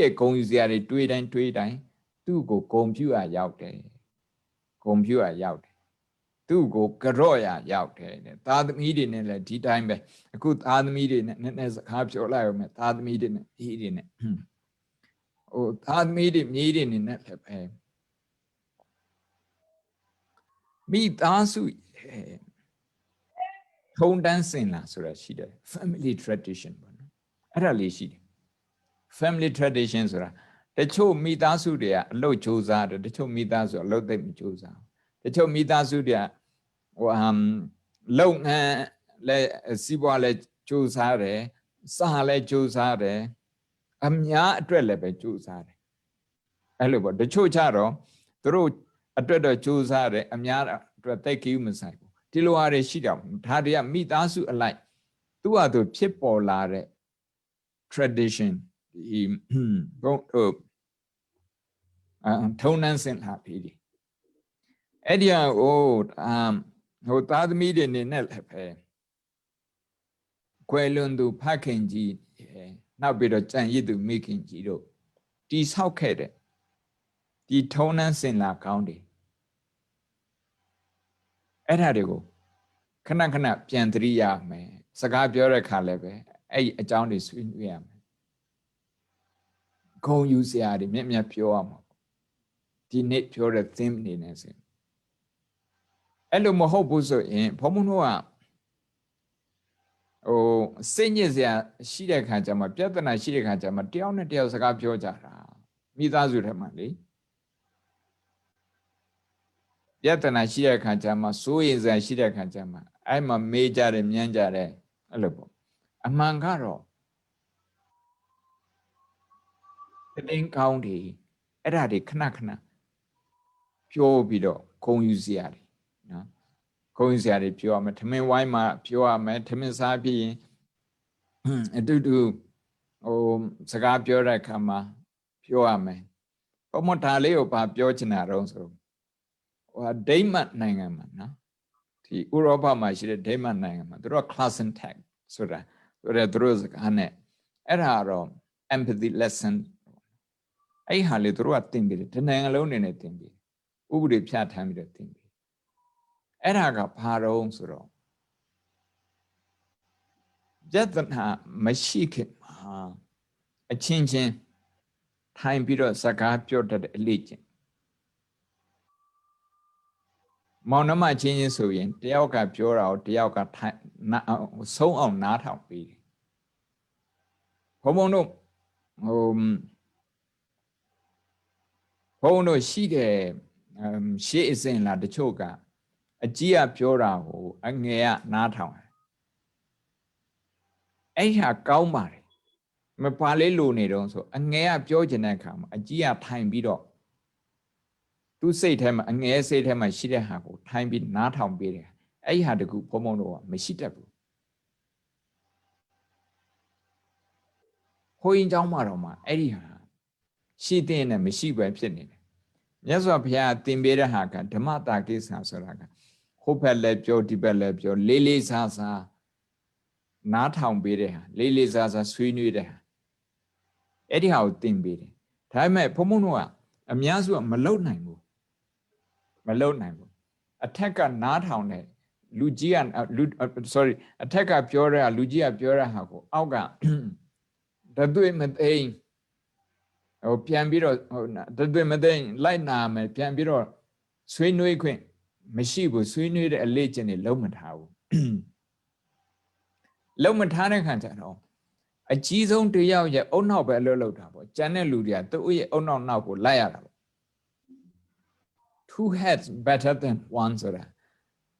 [SPEAKER 2] ရဲ့ဂုံယူစရာတွေတွေးတိုင်းသူ့ကိုဂုံပြူရရောက်တယ်ဂုံပြူရရောက်တယ်သူ့ကိုကြော့ရရောက်တယ်သားသမီးတွေနဲ့လည်းဒီတိုင်းပဲအခုသားသမီးတွေနဲ့နည်းနည်းစကားပြောလိုက်အောင်မယ်သားသမီးတွေနဲ့မြေးတွေနဲ့သားသမီးတွေမြေးတွေနဲ့လည်းပဲမိသားစုထုံတန်းစင်လာဆိုတာရှိတယ် family tradition ပေါ့နော်အဲ့ဒါလေးရှိတယ် family tradition ဆိုတာတချို့မိသားစုတွေကအလုပ်ကြိုးစားတယ်တချို့မိသားစုအလုပ်သိပ်မကြိုးစားတချို့မိသားစုတွေကလုပ်ငန်းလည်းစီးပွားလည်းကြိုးစားတယ်စားလည်းကြိုးစားတယ်အများအတွက်လည်းပဲကြိုးစားတယ်အဲ့လိုပေါ့တချို့ကြတော့သူတို့အတွက်တော့ကြိုးစားတယ်အများအတွက်တိတ်ကြီးမဆိုင်ဘူးဒီလိုဟာတွေရှိတယ်ဒါတွေကမိသားစုအလိုက်သူ့ဟာသူဖြစ်ပေါ်လာတဲ့ tradition ဒီဘုံထုံနှန်းစင်လာပြီအဲ့ဒီဟိုသားသမီးတွေနေနဲ့လည်းပဲကွယ်လွန်သူဖခင်ကြီးနောက်ပြီးတော့ကြံရည်သူမိခင်ကြီးတို့တိဆောက်ခဲ့တဲ့ဒီထုံနှန်းစင်လာကောင်းတွေအဲ့ဒါတွေကိုခဏခဏပြန်သတိရမယ်စကားပြောတဲ့ခါလည်းပဲအဲ့အကြောင်းတွေဆွေးနွေးရမယ်ဂုဏ်ယူစရာတွေမြတ်ပြောရမှာဒီနေ့ပြောတဲ့ theme နေနေစင်အဲ့လိုမဟုတ်ဘူးဆိုရင်ဘုံမတို့ကစိတ်ညစ်စရာရှိတဲ့ခါကျမှပြဿနာရှိတဲ့ခါကျမှတယောက်နဲ့တယောက်စကားပြောကြတာမိသားစုထဲမှာလေပြဿနာရှိတဲ့ခါကျမှစိုးရိမ်စရာရှိတဲ့ခါကျမှအဲ့မှာမေးကြတယ်မြန်းကြတယ်အဲ့လိုပေါ့အမှန်ကတော့တင်းကောင်းတွေအဲ့ဒါတွေခဏခဏပြောပြီးတော့ဂုဏ်ယူစရာတွေနော်ဂုဏ်ယူစရာတွေပြောရမယ်ထမင်းဝိုင်းမှာပြောရမယ်ထမင်းစားပြီးရင်အတူတူစကားပြောတဲ့အခါမှာပြောရမယ် ဘုံမဒါလေးကိုဘာပြောချင်တာတော့ဆိုဟိုဒိမတ်နိုင်ငံမှာနော်ဒီဥရောပမှာရှိတဲ့ဒိမတ်နိုင်ငံမှာသူတို့က Klassentag ဆိုတာသူတို့စကားနဲ့အဲ့ဒါတော့ empathy lesson အဲ့ဟာလေသူတို့ကသင်ပြီးတယ်ဒီနိုင်ငံလုံးနေနဲ့သင်ပြီးဥပဒေဖြတ်ထမ်းပြီးတော့သင်ပြီးအဲ့ဒါကဘာတော့ဆိုတော့ယတနာမရှိခင်မှာအချင်းချင်းထိုင်ပြီးတော့စကားပြောတတ်တဲ့အလေ့ကျင့်မောင်နှမချင်းချင်းဆိုရင်တယောက်ကပြောတာကိုတယောက်ကဆုံးအောင်နားထောင်ပြီးတယ်ဘုံတို့ဘုံတို့ရှိတယ်ရှေ့အစဉ်လာတချို့ကအကြီးကပြောတာကိုအငယ်ကနားထောင်တယ်အဲ့ဟာကောင်းပါတယ်မပါလေးလိုနေတော့ဆိုအငယ်ကပြောချင်တဲ့အခါမှာအကြီးကထိုင်ပြီးတော့သူစိတ်ထဲမှာအငယ်စိတ်ထဲမှာရှိတဲ့ဟာကိုထိုင်ပြီးနားထောင်ပေးတယ်အဲ့ဟာတကူဘုံတို့ကမရှိတတ်ဘူးဟိုရင်เจ้าမှာတော့မှအဲ့ဒီဟာရှိတဲ့နဲ့မရှိပဲဖြစ်နေတယ်မြတ်စွာဘုရားသင်ပေးတဲ့ဟာကဓမ္မတာကိစ္စဆိုတာကဟိုဘက်လည်းပြောဒီဘက်လည်းပြောလေးလေးစားစားနားထောင်ပေးတဲ့ဟာလေးလေးစားစားဆွေးနွေးတဲ့ဟာအဲ့ဒီဟာကိုသင်ပေးတယ်ဒါပေမဲ့ဘုံတို့ကအများစုကမလုံနိုင်ဘူးအထက်ကနားထောင်တဲ့လူကြီးကsorry အထက်ကပြောတဲ့လူကြီးကပြောတဲ့ဟာကိုအောက်ကတသွေးမသိမ်းဟိုပြန်ပြီးတော့တသွေးမသိမ်းလိုက်နာမယ်ပြန်ပြီးတော့ဆွေးနွေးခွင့်မရှိဘူးဆွေးနွေးတဲ့အလေ့ကျင့်တွေလုံးမထားဘူးလုံးမထားတဲ့ခါကျတော့အကြီးဆုံးတယောက်ရဲ့အုံနောက်ပဲအလုပ်လုပ်တာပေါ့ကျန်တဲ့လူတွေကသူ့ရဲ့အုံနောက်ကိုလိုက်ရတာပေါ့ two heads better than one ဆိုတာ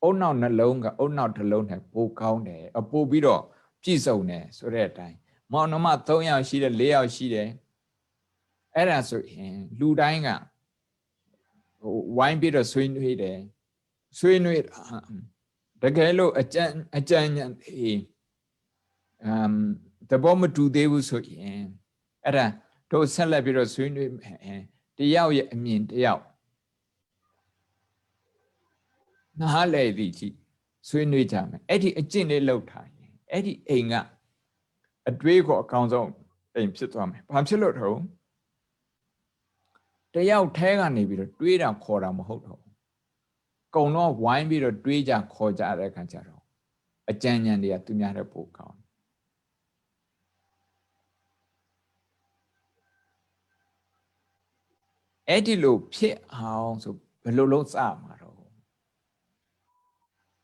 [SPEAKER 2] အုံနောက်နှလုံးကအုံနောက်တစ်လုံးနဲ့ပိုကောင်းတယ်ပို့ပြီးတော့ပြည့်စုံတယ်ဆိုတဲ့အတိုင်းမောင်နှမ3ယောက်ရှိတယ်4ယောက်ရှိတယ်အဲ့ဒါဆိုရင်လူတိုင်းကဝိုင်းပြီးတော့ဆွေးနွေးတယ်ဆွေးနွေးတကယ်လို့အကြံဉာဏ်တဘောမတူသေးဘူးဆိုရင်အဲ့ဒါတို့ဆက်လက်ပြီးတော့ဆွေးနွေးမယ်တယောက်ရဲ့အမြင်တယောက်နားလည်သည်ကြည့်ဆွေးနွေးကြမယ်အဲ့ဒီအကျင့်လေးလောက်ထားရင်အဲ့ဒီအိမ်ကအတွေးကိုအကောင်းဆုံးအိမ်ဖြစ်သွားမယ်ဘာဖြစ်လို့တော့တယောက်ထဲကနေပြီးတော့တွေးတာခေါ်တာမဟုတ်တော့ကုံတော့ဝိုင်းပြီးတော့တွေးကြခေါ်ကြတဲ့အခါကျတော့အကြံဉာဏ်တွေကသူများတဲ့ပိုကောင်းအဲ့ဒီလိုဖြစ်အောင်ဆိုဘယ်လိုလုပ်စမှာတော့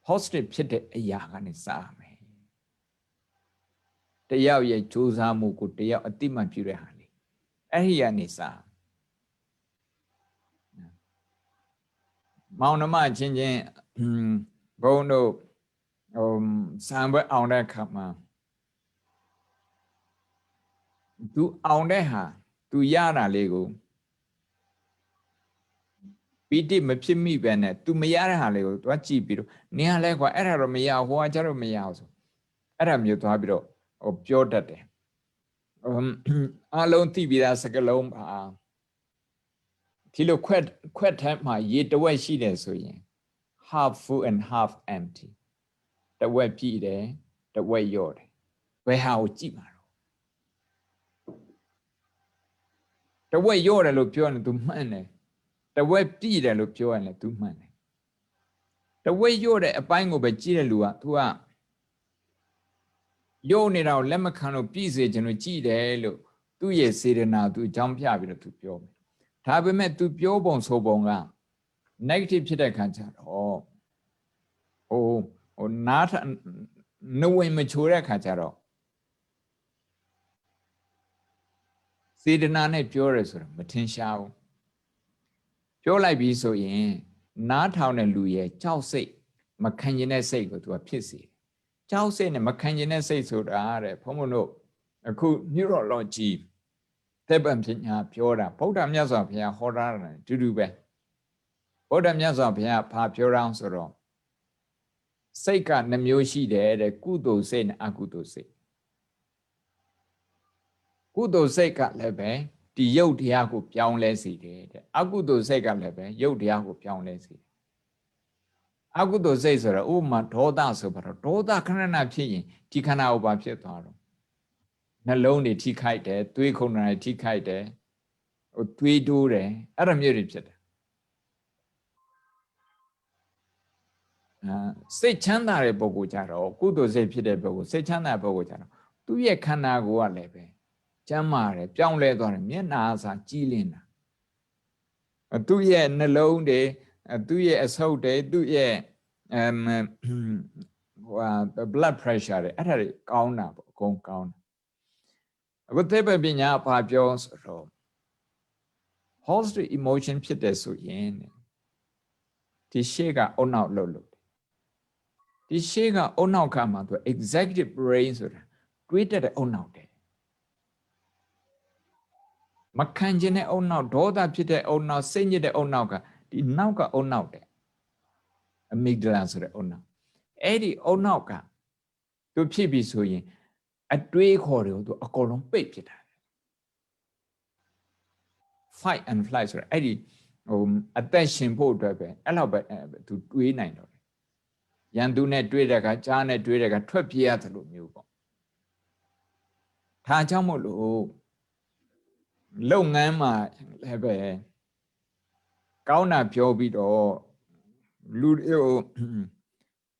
[SPEAKER 2] positive ဖြစ်တဲ့အရာကနေစရမယ်တယောက်ရဲ့ကြိုးစားမှုကိုတယောက်အတိမတ်ပြုတဲ့ဟာလေအဲ့ဒီကနေစမောင်နှမချင်းချင်းဘုံတို့စံပွဲအောင်တဲ့အခါမှာသူအောင်တဲ့ဟာသူရတာလေးကိုပီတိမဖြစ်မိပဲနဲ့ तू မရတဲ့ဟာလေးကို तू ကြည့်ပြီးတော့နင်ကလည်းကွာအဲ့ဒါတော့မရဟိုကကျတော့မရအောင်ဆိုအဲ့ဒါမျိုးသွားပြီးတော့ပြောတတ်တယ်အလုံးသိပြီးသားစကလုံးပါဒီလိုခွက်ထဲမှာရေတဝက်ရှိတယ်ဆိုရင် half full and half empty တဝက်ပြည့်တယ်တဝက်လျော့တယ်ဘယ်ဟာကိုကြည့်မှာတော့တဝက်လျော့တယ်လို့ပြောရင် तू မှန်တယ်တဝက်ပြည့်တယ်လို့ပြောရင်လည်း तू မှန်တယ်တဝက်လျော့တဲ့အပိုင်းကိုပဲကြည့်တဲ့လူက तू ကယုံနေတာကိုလက်မခံလို့ပြည့်စေခြင်းလို့ကြည်တယ်လို့သူ့ရဲ့စေတနာသူအကြောင်းပြပြီးတော့သူပြောမယ်ဒါပေမဲ့သူပြောပုံဆိုပုံက negative ဖြစ်တဲ့ခါကျတော့နားနဝင်မချိုတဲ့ခါကျတော့စေတနာနဲ့ပြောရဲဆိုတော့မထင်ရှားဘူးပြောလိုက်ပြီးဆိုရင်နားထောင်တဲ့လူရဲ့ကြောက်စိတ်မခံကျင်တဲ့စိတ်ကိုသူကဖြစ်စေကြောက်စိတ်နဲ့မခံကျင်တဲ့စိတ်ဆိုတာတဲ့ဘုန်းဘုန်းတို့အခု neurology သက်ပံပညာပြောတာဗုဒ္ဓမြတ်စွာဘုရားဟောတာနဲ့တူတူပဲဗုဒ္ဓမြတ်စွာဘုရားဘာပြောတာဆိုတော့စိတ်ကနှမျိုးရှိတယ်တဲ့ကုသိုလ်စိတ်နဲ့အကုသိုလ်စိတ်ကုသိုလ်စိတ်ကလည်းပဲတ ဒီရုပ်တရားကိုပြောင်းလဲစေတယ်တဲ့အကုသိုလ်စိတ်ကလည်းပဲရုပ်တရားကိုပြောင်းလဲစေတယ်အကုသိုလ်စိတ်ဆိုတော့ဥပမာဒေါသဆိုပါတော့ဒေါသခဏခဏဖြစ်ရင်ဒီခန္ဓာဥပါဖြစ်သွားတော့နှလုံးတွေထိခိုက်တယ်သွေးခုန်တွေထိခိုက်တယ်သွေးတိုးတယ်အဲ့လိုမျိုးတွေဖြစ်တယ်စိတ်ချမ်းသာတဲ့ပုဂ္ဂိုလ်ကြတော့ကုသိုလ်စိတ်ဖြစ်တဲ့ပုဂ္ဂိုလ်စိတ်ချမ်းသာတဲ့ပုဂ္ဂိုလ်ကြတော့သူ့ရဲ့ခန္ဓာကိုယ်ကလည်းပဲကျမ်းမာတယ်ပြောင်းလဲသွားတယ်မျက်နှာစာကြည်လင်တာသူ့ရဲ့နှလုံးတွေသူ့ရဲ့အဆုတ်တွေသူ့ရဲ့blood pressure တွေအဲ့ဒါတွေကောင်းတာပေါ့အကုန်ကောင်းတယ်အခုသိပ္ပံပညာဘာပြောဆိုတော့ positive emotion ဖြစ်တယ်ဆိုရင်ဒီရှေ့ကအုံနောက်လှုပ်လို့ဒီရှေ့ကအုံနောက်ကမှသူ executive brain ဆိုတာတွေးတတ်တဲ့အုံနောက်တယ်မခံကျင်တဲ့အုံနောက်ဒေါသဖြစ်တဲ့အုံနောက်စိတ်ညစ်တဲ့အုံနောက်ကဒီနောက်ကအုံနောက်တယ် amygdala ဆိုတဲ့အုံနောက်အဲ့ဒီအုံနောက်ကသူဖြစ်ပြီဆိုရင်အတွေးခေါ်တွေကိုသူအကုန်လုံးပိတ်ဖြစ်တာ fight and flight ဆိုတဲ့အဲ့ဒီအသက်ရှင်ဖို့အတွက်ပဲအဲ့လောက်ပဲသူတွေးနိုင်တော့တယ်ရန်သူနဲ့တွေးတဲ့ကကြားနဲ့တွေးတဲ့ကထွက်ပြေးရတယ်လို့မျိုးပေါ့ဒါကြောင့်မို့လို့လုပ်ငန်းမှာလည်းပဲကောင်းတာပြောပြီးတော့လူတွေကို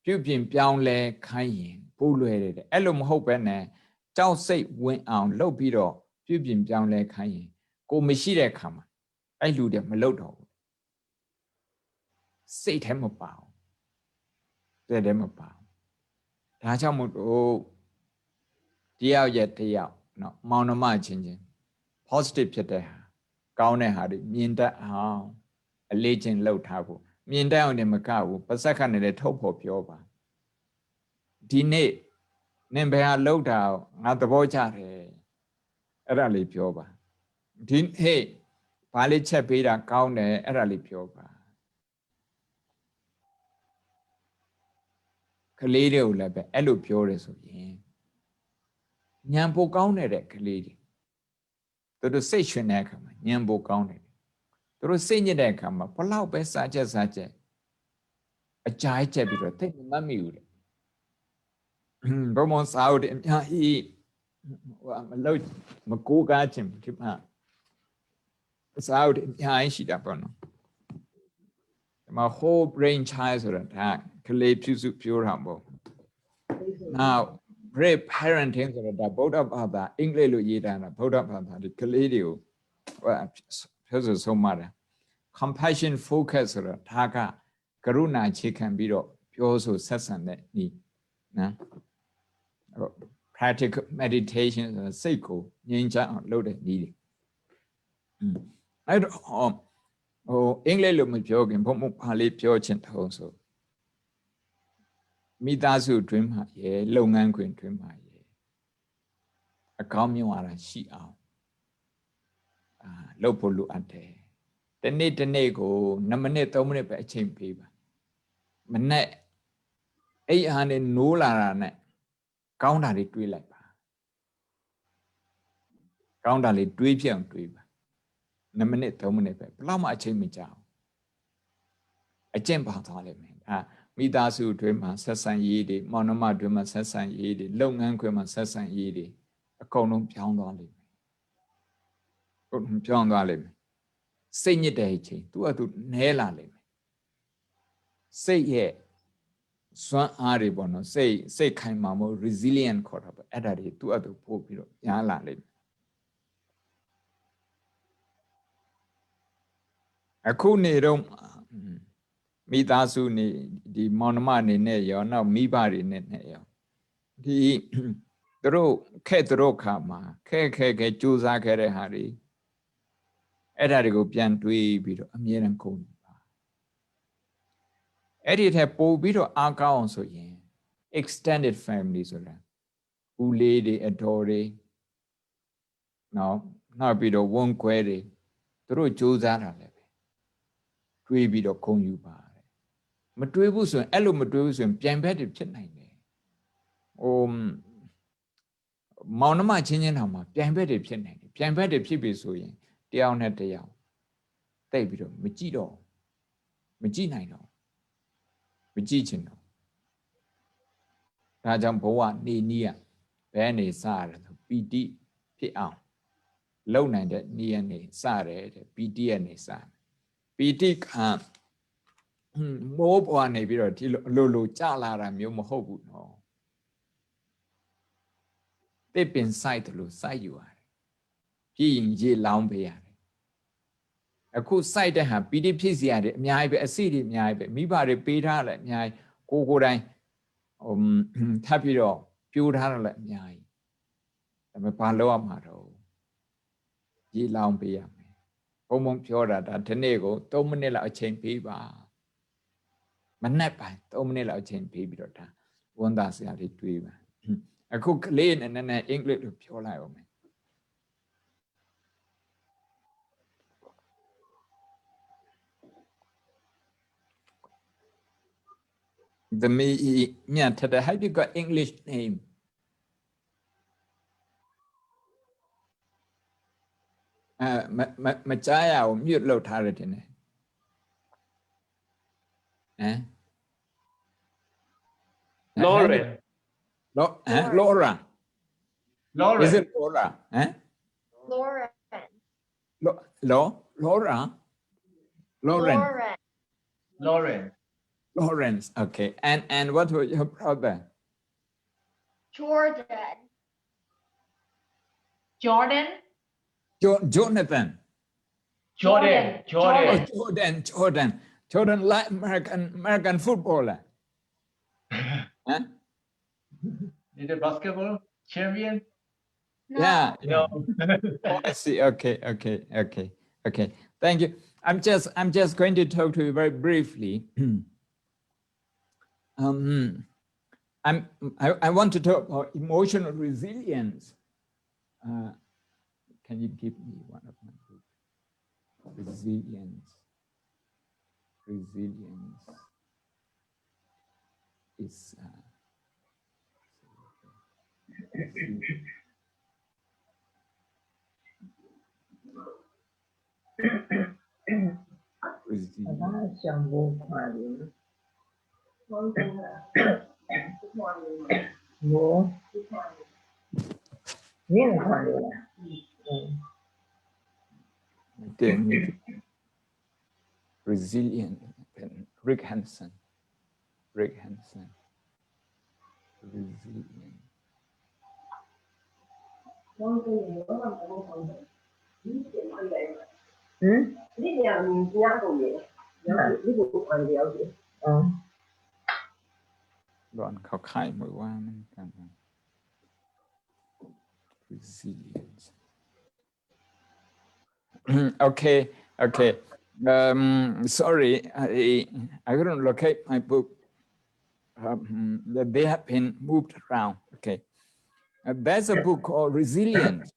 [SPEAKER 2] ပြုပြင်ပြောင်းလဲခိုင်းရင်ပို့လွယ်တယ်အဲ့လိုမဟုတ်ပဲနဲ့ကြောက်စိတ်ဝင်အောင်လုပ်ပြီးတော့ပြုပြင်ပြောင်းလဲခိုင်းရင်ကိုမရှိတဲ့ခါမှာအဲ့လူတွေမလုပ်တော့ဘူးစိတ်ထဲမပါဘူးတဲ့ထဲမပါဘူးဒါကြောင့်မို့လို့တယောက်ရဲ့တယောက်နော်မောင်နှမချင်းချင်း positive ဖြစ်တဲ့ဟာကောင်းတဲ့ဟာတွေမြင်တတ်အောင်အလေးချင်းလှုပ်ထားဖို့မြင်တတ်အောင်လည်းမကဘူးပါစက်ခနဲ့လည်းထုတ်ဖို့ပြောပါဒီနေ့နင်ဘယ်ဟာလှုပ်တာငါသဘောကျတယ်အဲ့ဒါလေးပြောပါဒီဟေ့ဘာလေးချက်ပေးတာကောင်းတယ်အဲ့ဒါလေးပြောပါကလေးတွေကိုလည်းပဲအဲ့လိုပြောတယ်ဆိုရင်ညံပိုကောင်းတဲ့ကလေးတွေသူတို့စိတ်ရှင်တဲ့အခါမှာညံပိုကောင်းတယ်သူတို့စိတ်ညစ်တဲ့အခါမှာဘလောက်ပဲစားချက်အကြိုက်ချက်ပြီးတော့သိမမိဘူးတဲ့ဘုံမစားဦးတယ်အများကြီးမလို့မကိုးကားခြင်းဒီမှာစားဦးတယ်အများကြီးရှိတာပေါ့နော်ဒီမှာ whole brain child ဆိုတာဒါကလေးပြုစုပြောတာပေါ့ now brave parenting ဆိုတာဒါဗုဒ္ဓဘာသာအင်္ဂလိပ်လိုရေးတာဗုဒ္ဓဘာသာဒီကလေးတွေကိုပြောဆိုဆုံးမတာ compassion focus ဆိုတာဒါကကရုဏာအခြေခံပြီးတော့ပြောဆိုဆက်ဆံတဲ့ဤနော် practical meditation ဆိုတာစိတ်ကိုငြိမ်းချမ်းအောင်လုပ်တဲ့နည်းတွေအဲ့တော့အင်္ဂလိပ်လိုမပြောခင်ဘုံဘာလေးပြောချင်တော့ဆိုမိသားစုတွင်မှာရေလုပ်ငန်းခွင်တွင်မှာရေအကောင်းမြင်လာတာရှိအောင်လုပ်ဖို့လိုအပ်တယ်တနေ့ကို2မိနစ်3မိနစ်ပဲအချိန်ပေးပါမနဲ့အဲ့ဟာနဲ့နိုးလာတာနဲ့ကောင်းတာလေးတွေးလိုက်ပါကောင်းတာလေးတွေးပြအောင်တွေးပါ2မိနစ်3မိနစ်ပဲဘယ်တော့မှအချိန်မကြာဘူးအကျင့်ပါသွားလိမ့်မယ်မိသားစုတွင်မှာဆက်ဆံရေးတွေမောင်နှမတွင်မှာဆက်ဆံရေးတွေလုပ်ငန်းခွင်မှာဆက်ဆံရေးတွေအကုန်လုံးပြောင်းသွားလိမ့်မယ်ပြောင်းသွားလိမ့်မယ်စိတ်ညစ်တဲ့အချိန်သူကသူနဲလာလိမ့်မယ်စိတ်ရဲ့စွမ်းအားတွေပေါ့နော်စိတ်ခိုင်မာမှု resilient ခေါ်တာပေါ့အဲ့ဒါတွေသူ့အတူပို့ပြီးတော့ညားလာလိမ့်မယ်အခုနေတော့မိသားစုနေဒီမောင်နှမအနေနဲ့ရောနောက်မိဘတွေနဲ့ရောဒီသူတို့ခါမှာခဲကြိုးစားခဲ့တဲ့ဟာတွေအဲ့ဒါတွေကိုပြန်တွေးပြီးတော့အမြဲတမ်းကုန်ပါအဲ့ဒီထက်ပိုပြီးတော့အားကောင်းအောင်ဆိုရင် extended family ဆိုတာဦးလေးတွေအတော်တွေနောက်ပြီးတော့ဝန်ခွဲတွေသူတို့ကြိုးစားတာလည်းပဲတွေးပြီးတော့ဂုဏ်ယူပါမတွေးဘူးဆိုရင်အဲ့လိုမတွေးဘူးဆိုရင်ပြန်ဘက်တွေဖြစ်နိုင်တယ်မောင်နှမချင်းတောင်မှပြန်ဘက်တွေဖြစ်နိုင်တယ်ပြန်ဘက်တွေဖြစ်ပြီဆိုရင် တယောက်နဲ့တယောက်တိတ်ပြီးတော့မကြည့်တော့မကြည့်နိုင်တော့မကြည့်ချင်တော့ဒါကြောင့်ဘဝနေနည်းဘယ်နေစရတယ်ဆိုပီတိဖြစ်အောင်လုံနိုင်တဲ့နည်းကနေစတယ်တဲ့ပီတိကနေစတယ်ပီတိကမိုးပေါ်နေပြီးတော့ဒီလိုကြလာတာမျိုးမဟုတ်ဘူးနော်တစ်ပင်စိုက်တယ်လို့စိုက်ယူရတယ်ပြီးရင်ရေလောင်းပေးရတယ်အခုစိုက်တဲ့ဟာပီတိဖြစ်စီရတယ်အများကြီးပဲအစိတွေအများကြီးပဲမိဘတွေပေးထားတယ်အများကြီးကိုယ်တိုင်ထပ်ပြီးတော့ပြိုးထားတယ်လည်းအများကြီးဒါပေမဲ့ဘာလုပ်ရမှာတော့ရေလောင်းပေးရမယ်ဘုံဘုံပြောတာဒါဒီနေ့ကို3မိနစ်လောက်အချိန်ပေးပါမနဲ့ပိုင်း3မိနစ်လောက်အချိန်ပေးပြီးတော့ဒါဝန်သားစရာလေးတွေးပါအခုကလေးနဲ့နည်းနည်းအင်္ဂလိပ်လိုပြောလိုက်အောင်မယ်The me yeah today have you got English name မကြားရအောင် mute လုပ်ထားရတယ်တင်တယ်
[SPEAKER 4] Lauren
[SPEAKER 2] Laura
[SPEAKER 4] Lauren
[SPEAKER 2] is it Laura
[SPEAKER 5] Lauren.
[SPEAKER 2] Laura
[SPEAKER 5] Lauren.
[SPEAKER 2] Lawrence okay and what was your brother
[SPEAKER 5] Jordan.
[SPEAKER 3] Jordan.
[SPEAKER 2] Jonathan Jordan like American footballer huh?
[SPEAKER 4] Is the basketball champion?
[SPEAKER 5] No.
[SPEAKER 2] Yeah.
[SPEAKER 4] No.
[SPEAKER 2] Oh, I see. Okay. Thank you. I'm just going to talk to you very briefly. I want to talk about emotional resilience. Can you give me one of my books? Resilience is resilience.
[SPEAKER 1] 想不快乐，我你也快乐了，Then
[SPEAKER 2] resilient and Rick Hansen. Resilient.
[SPEAKER 1] 你俩你家都没，你不快了解，Đoạn
[SPEAKER 2] khảo khai mới qua mình cảm thấy resilience. Okay. Sorry, I couldn't locate my book. They have been moved around. Okay. There's a book called Resilience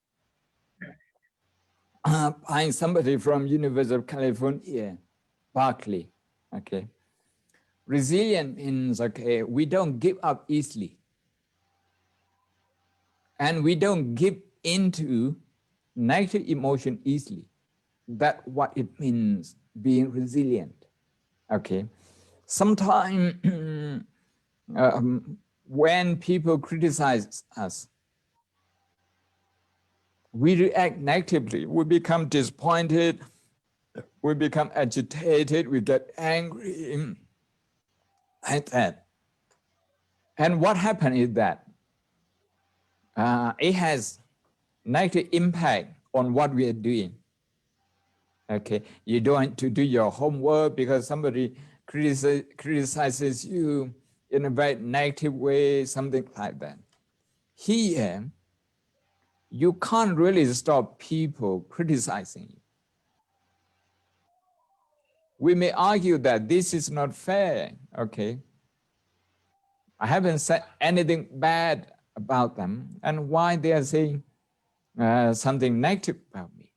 [SPEAKER 2] by somebody from University of California, Berkeley. Okay. Resilient means, okay, we don't give up easily. And we don't give into negative emotion easily. That's what it means, being resilient. Okay. Sometimes when people criticize us, we react negatively. We become disappointed. We become agitated. We get angry. Like that. And what happened is that it has negative impact on what we are doing. Okay, you don't want to do your homework because somebody criticizes you in a very negative way, something like that. Here, you can't really stop people criticizing you. We may argue that this is not fair, okay? I haven't said anything bad about them and why they are saying something negative about me.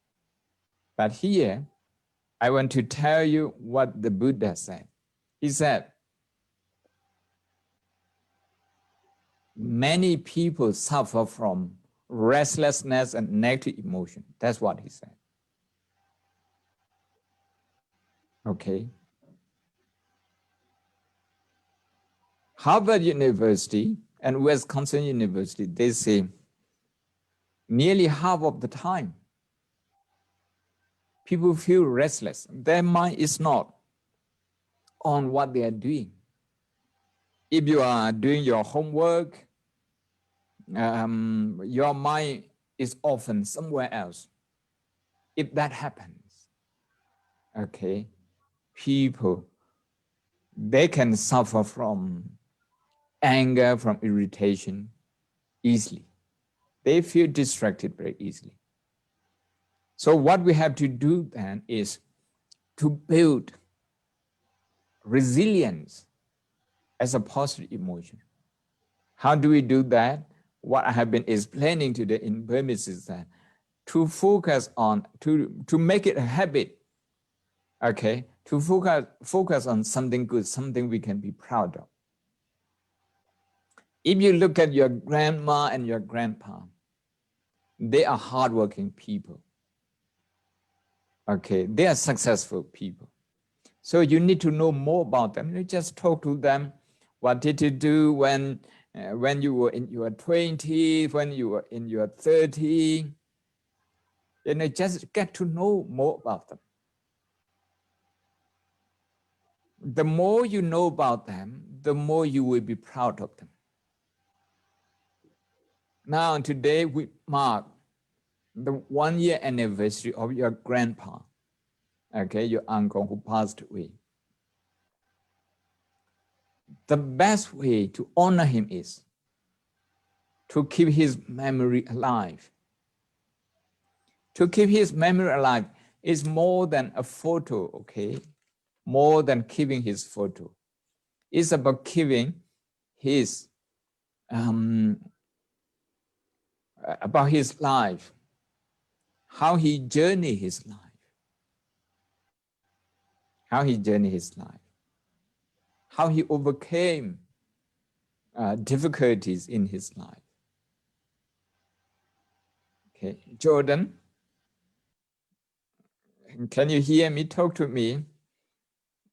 [SPEAKER 2] But here, I want to tell you what the Buddha said. He said, many people suffer from restlessness and negative emotion. That's what he said. Okay. Harvard University and Wisconsin University, they say nearly half of the time, people feel restless. Their mind is not on what they are doing. If you are doing your homework, your mind is often somewhere else. If that happens, okay, people, they can suffer from anger, from irritation easily. They feel distracted very easily. So what we have to do then is to build resilience as a positive emotion. How do we do that? What I have been explaining today in Burmese is that to focus on, to make it a habit, okay, to focus on something good, something we can be proud of. If you look at your grandma and your grandpa, they are hardworking people. Okay, they are successful people. So you need to know more about them. You just talk to them. What did you do when you were in your 20s, when you were in your 30s? Just get to know more about them. The more you know about them, the more you will be proud of them. Now, today we mark the 1-year anniversary of your grandpa, okay, your uncle who passed away. The best way to honor him is to keep his memory alive. To keep his memory alive is more than a photo, okay? More than keeping his photo. It's about keeping his, about his life, how he journeyed his life. How he journeyed his life. How he overcame difficulties in his life. Okay, Jordan, can you hear me? Talk to me.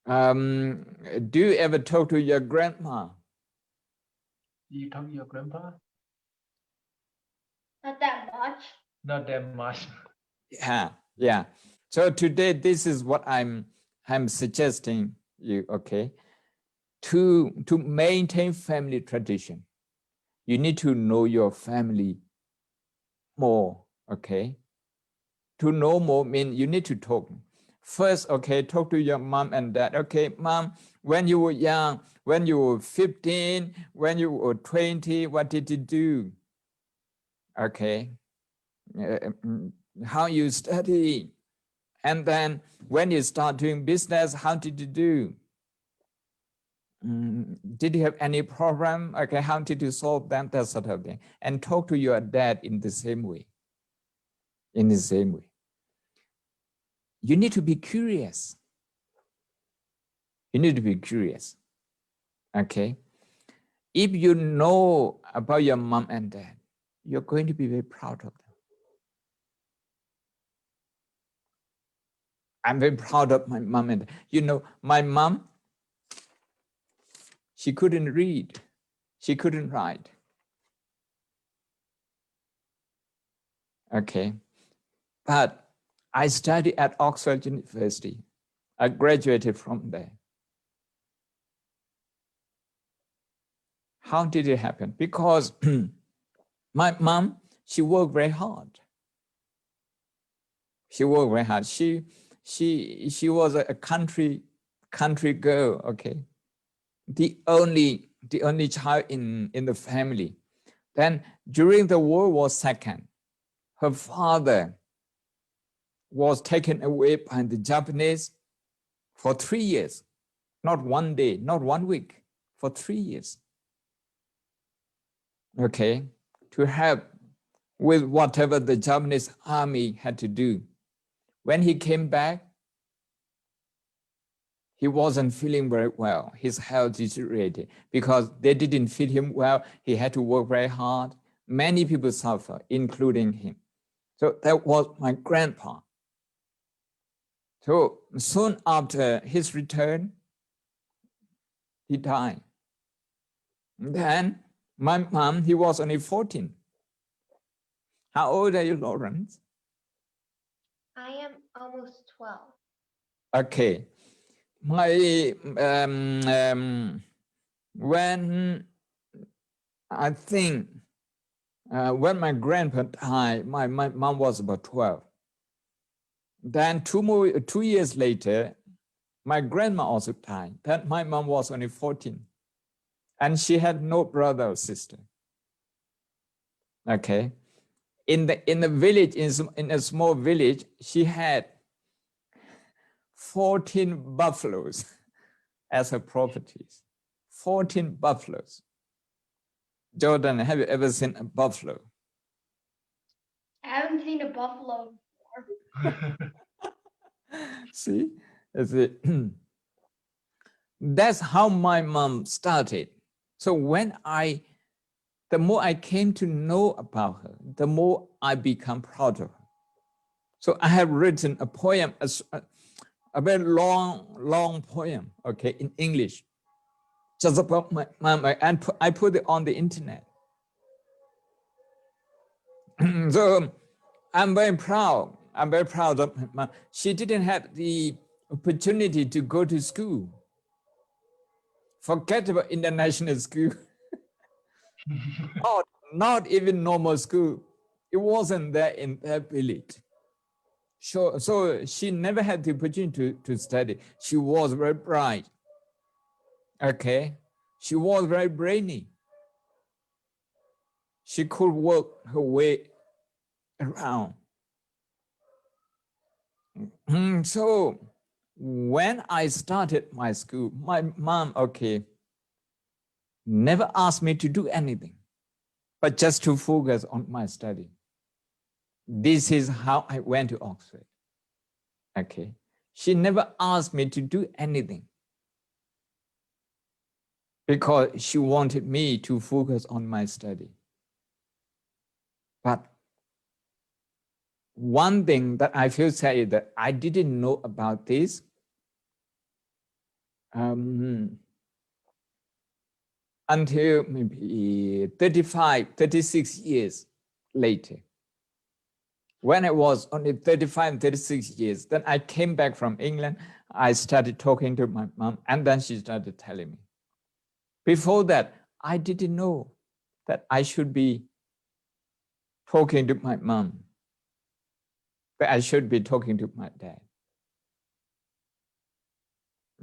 [SPEAKER 2] Do you ever talk to your grandma?
[SPEAKER 4] You talk to your grandpa?
[SPEAKER 5] Not that much.
[SPEAKER 4] Not that much.
[SPEAKER 2] Yeah. So today, this is what I'm suggesting you, okay? To maintain family tradition, you need to know your family more, okay? To know more means you need to talk. First, okay, talk to your mom and dad. Okay, mom, when you were young, when you were 15, when you were 20, what did you do? Okay, how you study? And then when you start doing business, how did you do? Did you have any problem? Okay, how did you solve them? That sort of thing. And talk to your dad in the same way. In the same way. You need to be curious. You need to be curious. Okay. If you know about your mom and dad, you're going to be very proud of them. I'm very proud of my mom and dad. You know, my mom, she couldn't read. She couldn't write. Okay. But I studied at Oxford University. I graduated from there. How did it happen? Because my mom, she worked very hard. She worked very hard. She was a country girl, okay? The only child in the family. Then during the World War II, her father was taken away by the Japanese for 3 years. Not one day, not 1 week, for 3 years. Okay, to help with whatever the Japanese army had to do. When he came back, he wasn't feeling very well. His health deteriorated because they didn't feed him well. He had to work very hard. Many people suffer, including him. So that was my grandpa. So soon after his return, he died. Then my mom, he was only 14. How old are you, Lawrence?
[SPEAKER 5] I am almost 12.
[SPEAKER 2] Okay. My when I think when my grandpa died, my mom was about 12. Then 2 years later, my grandma also died. Then my mom was only 14. And she had no brother or sister. Okay. In the village, in a small village, she had 14 buffaloes as her properties. 14 buffaloes. Jordan, have you ever seen a buffalo?
[SPEAKER 5] I haven't seen a buffalo before.
[SPEAKER 2] See, that's how my mom started. So the more I came to know about her, the more I become proud of her. So I have written a poem, a very long poem, okay, in English, just about my mom, and I put it on the internet. So I'm very proud. I'm very proud of my mom. She didn't have the opportunity to go to school. Forget about international school. Not even normal school. It wasn't there in that village. So she never had the opportunity to study. She was very bright. Okay. She was very brainy. She could work her way around. So when I started my school, my mom, okay, never asked me to do anything, but just to focus on my study. This is how I went to Oxford. Okay. She never asked me to do anything because she wanted me to focus on my study. But one thing that I feel sad is that I didn't know about this until maybe 35, 36 years later. When I was only 35, 36 years, then I came back from England. I started talking to my mom, and then she started telling me. Before that, I didn't know that I should be talking to my mom, but I should be talking to my dad.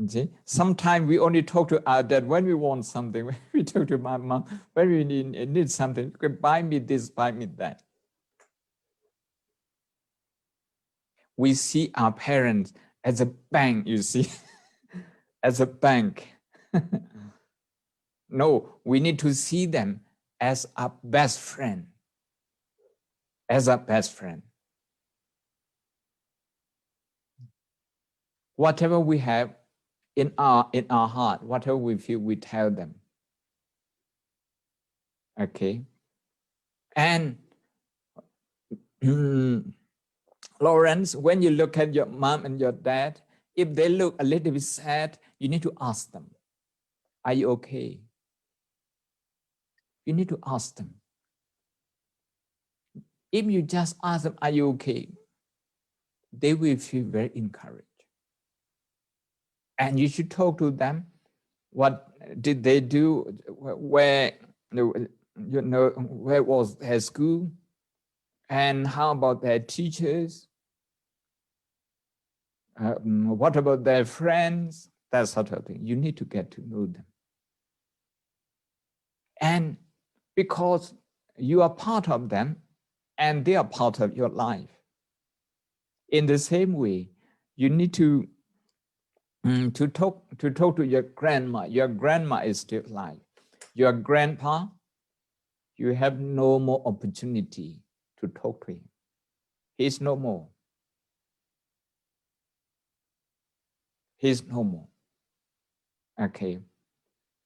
[SPEAKER 2] See, sometimes we only talk to our dad when we want something. When we talk to my mom, when we need something, buy me this, buy me that. We see our parents as a bank, you see, as a bank. No, we need to see them as our best friend, as our best friend. Whatever we have in our heart, whatever we feel, we tell them. Okay. And Lawrence, when you look at your mom and your dad, if they look a little bit sad, you need to ask them, are you okay? You need to ask them. If you just ask them, are you okay? They will feel very encouraged. And you should talk to them. What did they do? Where, where was their school? And how about their teachers? What about their friends? That sort of thing. You need to get to know them. And because you are part of them and they are part of your life. In the same way, you need to talk to your grandma. Your grandma is still alive. Your grandpa, you have no more opportunity to talk to him. He's no more. He's no more. Okay.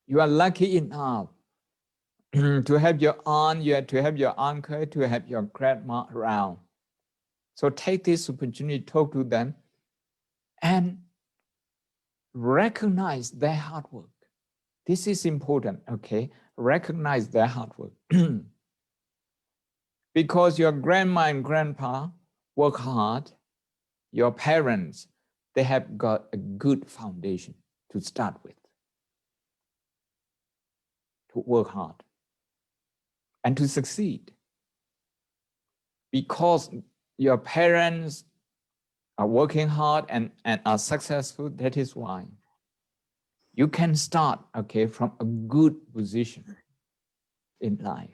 [SPEAKER 2] You are lucky enough to have your aunt, to have your uncle, to have your grandma around. So take this opportunity, talk to them, and recognize their hard work. This is important, okay? Recognize their hard work. Because your grandma and grandpa work hard, your parents, they have got a good foundation to start with, to work hard and to succeed. Because your parents are working hard and are successful, that is why you can start, okay, from a good position in life.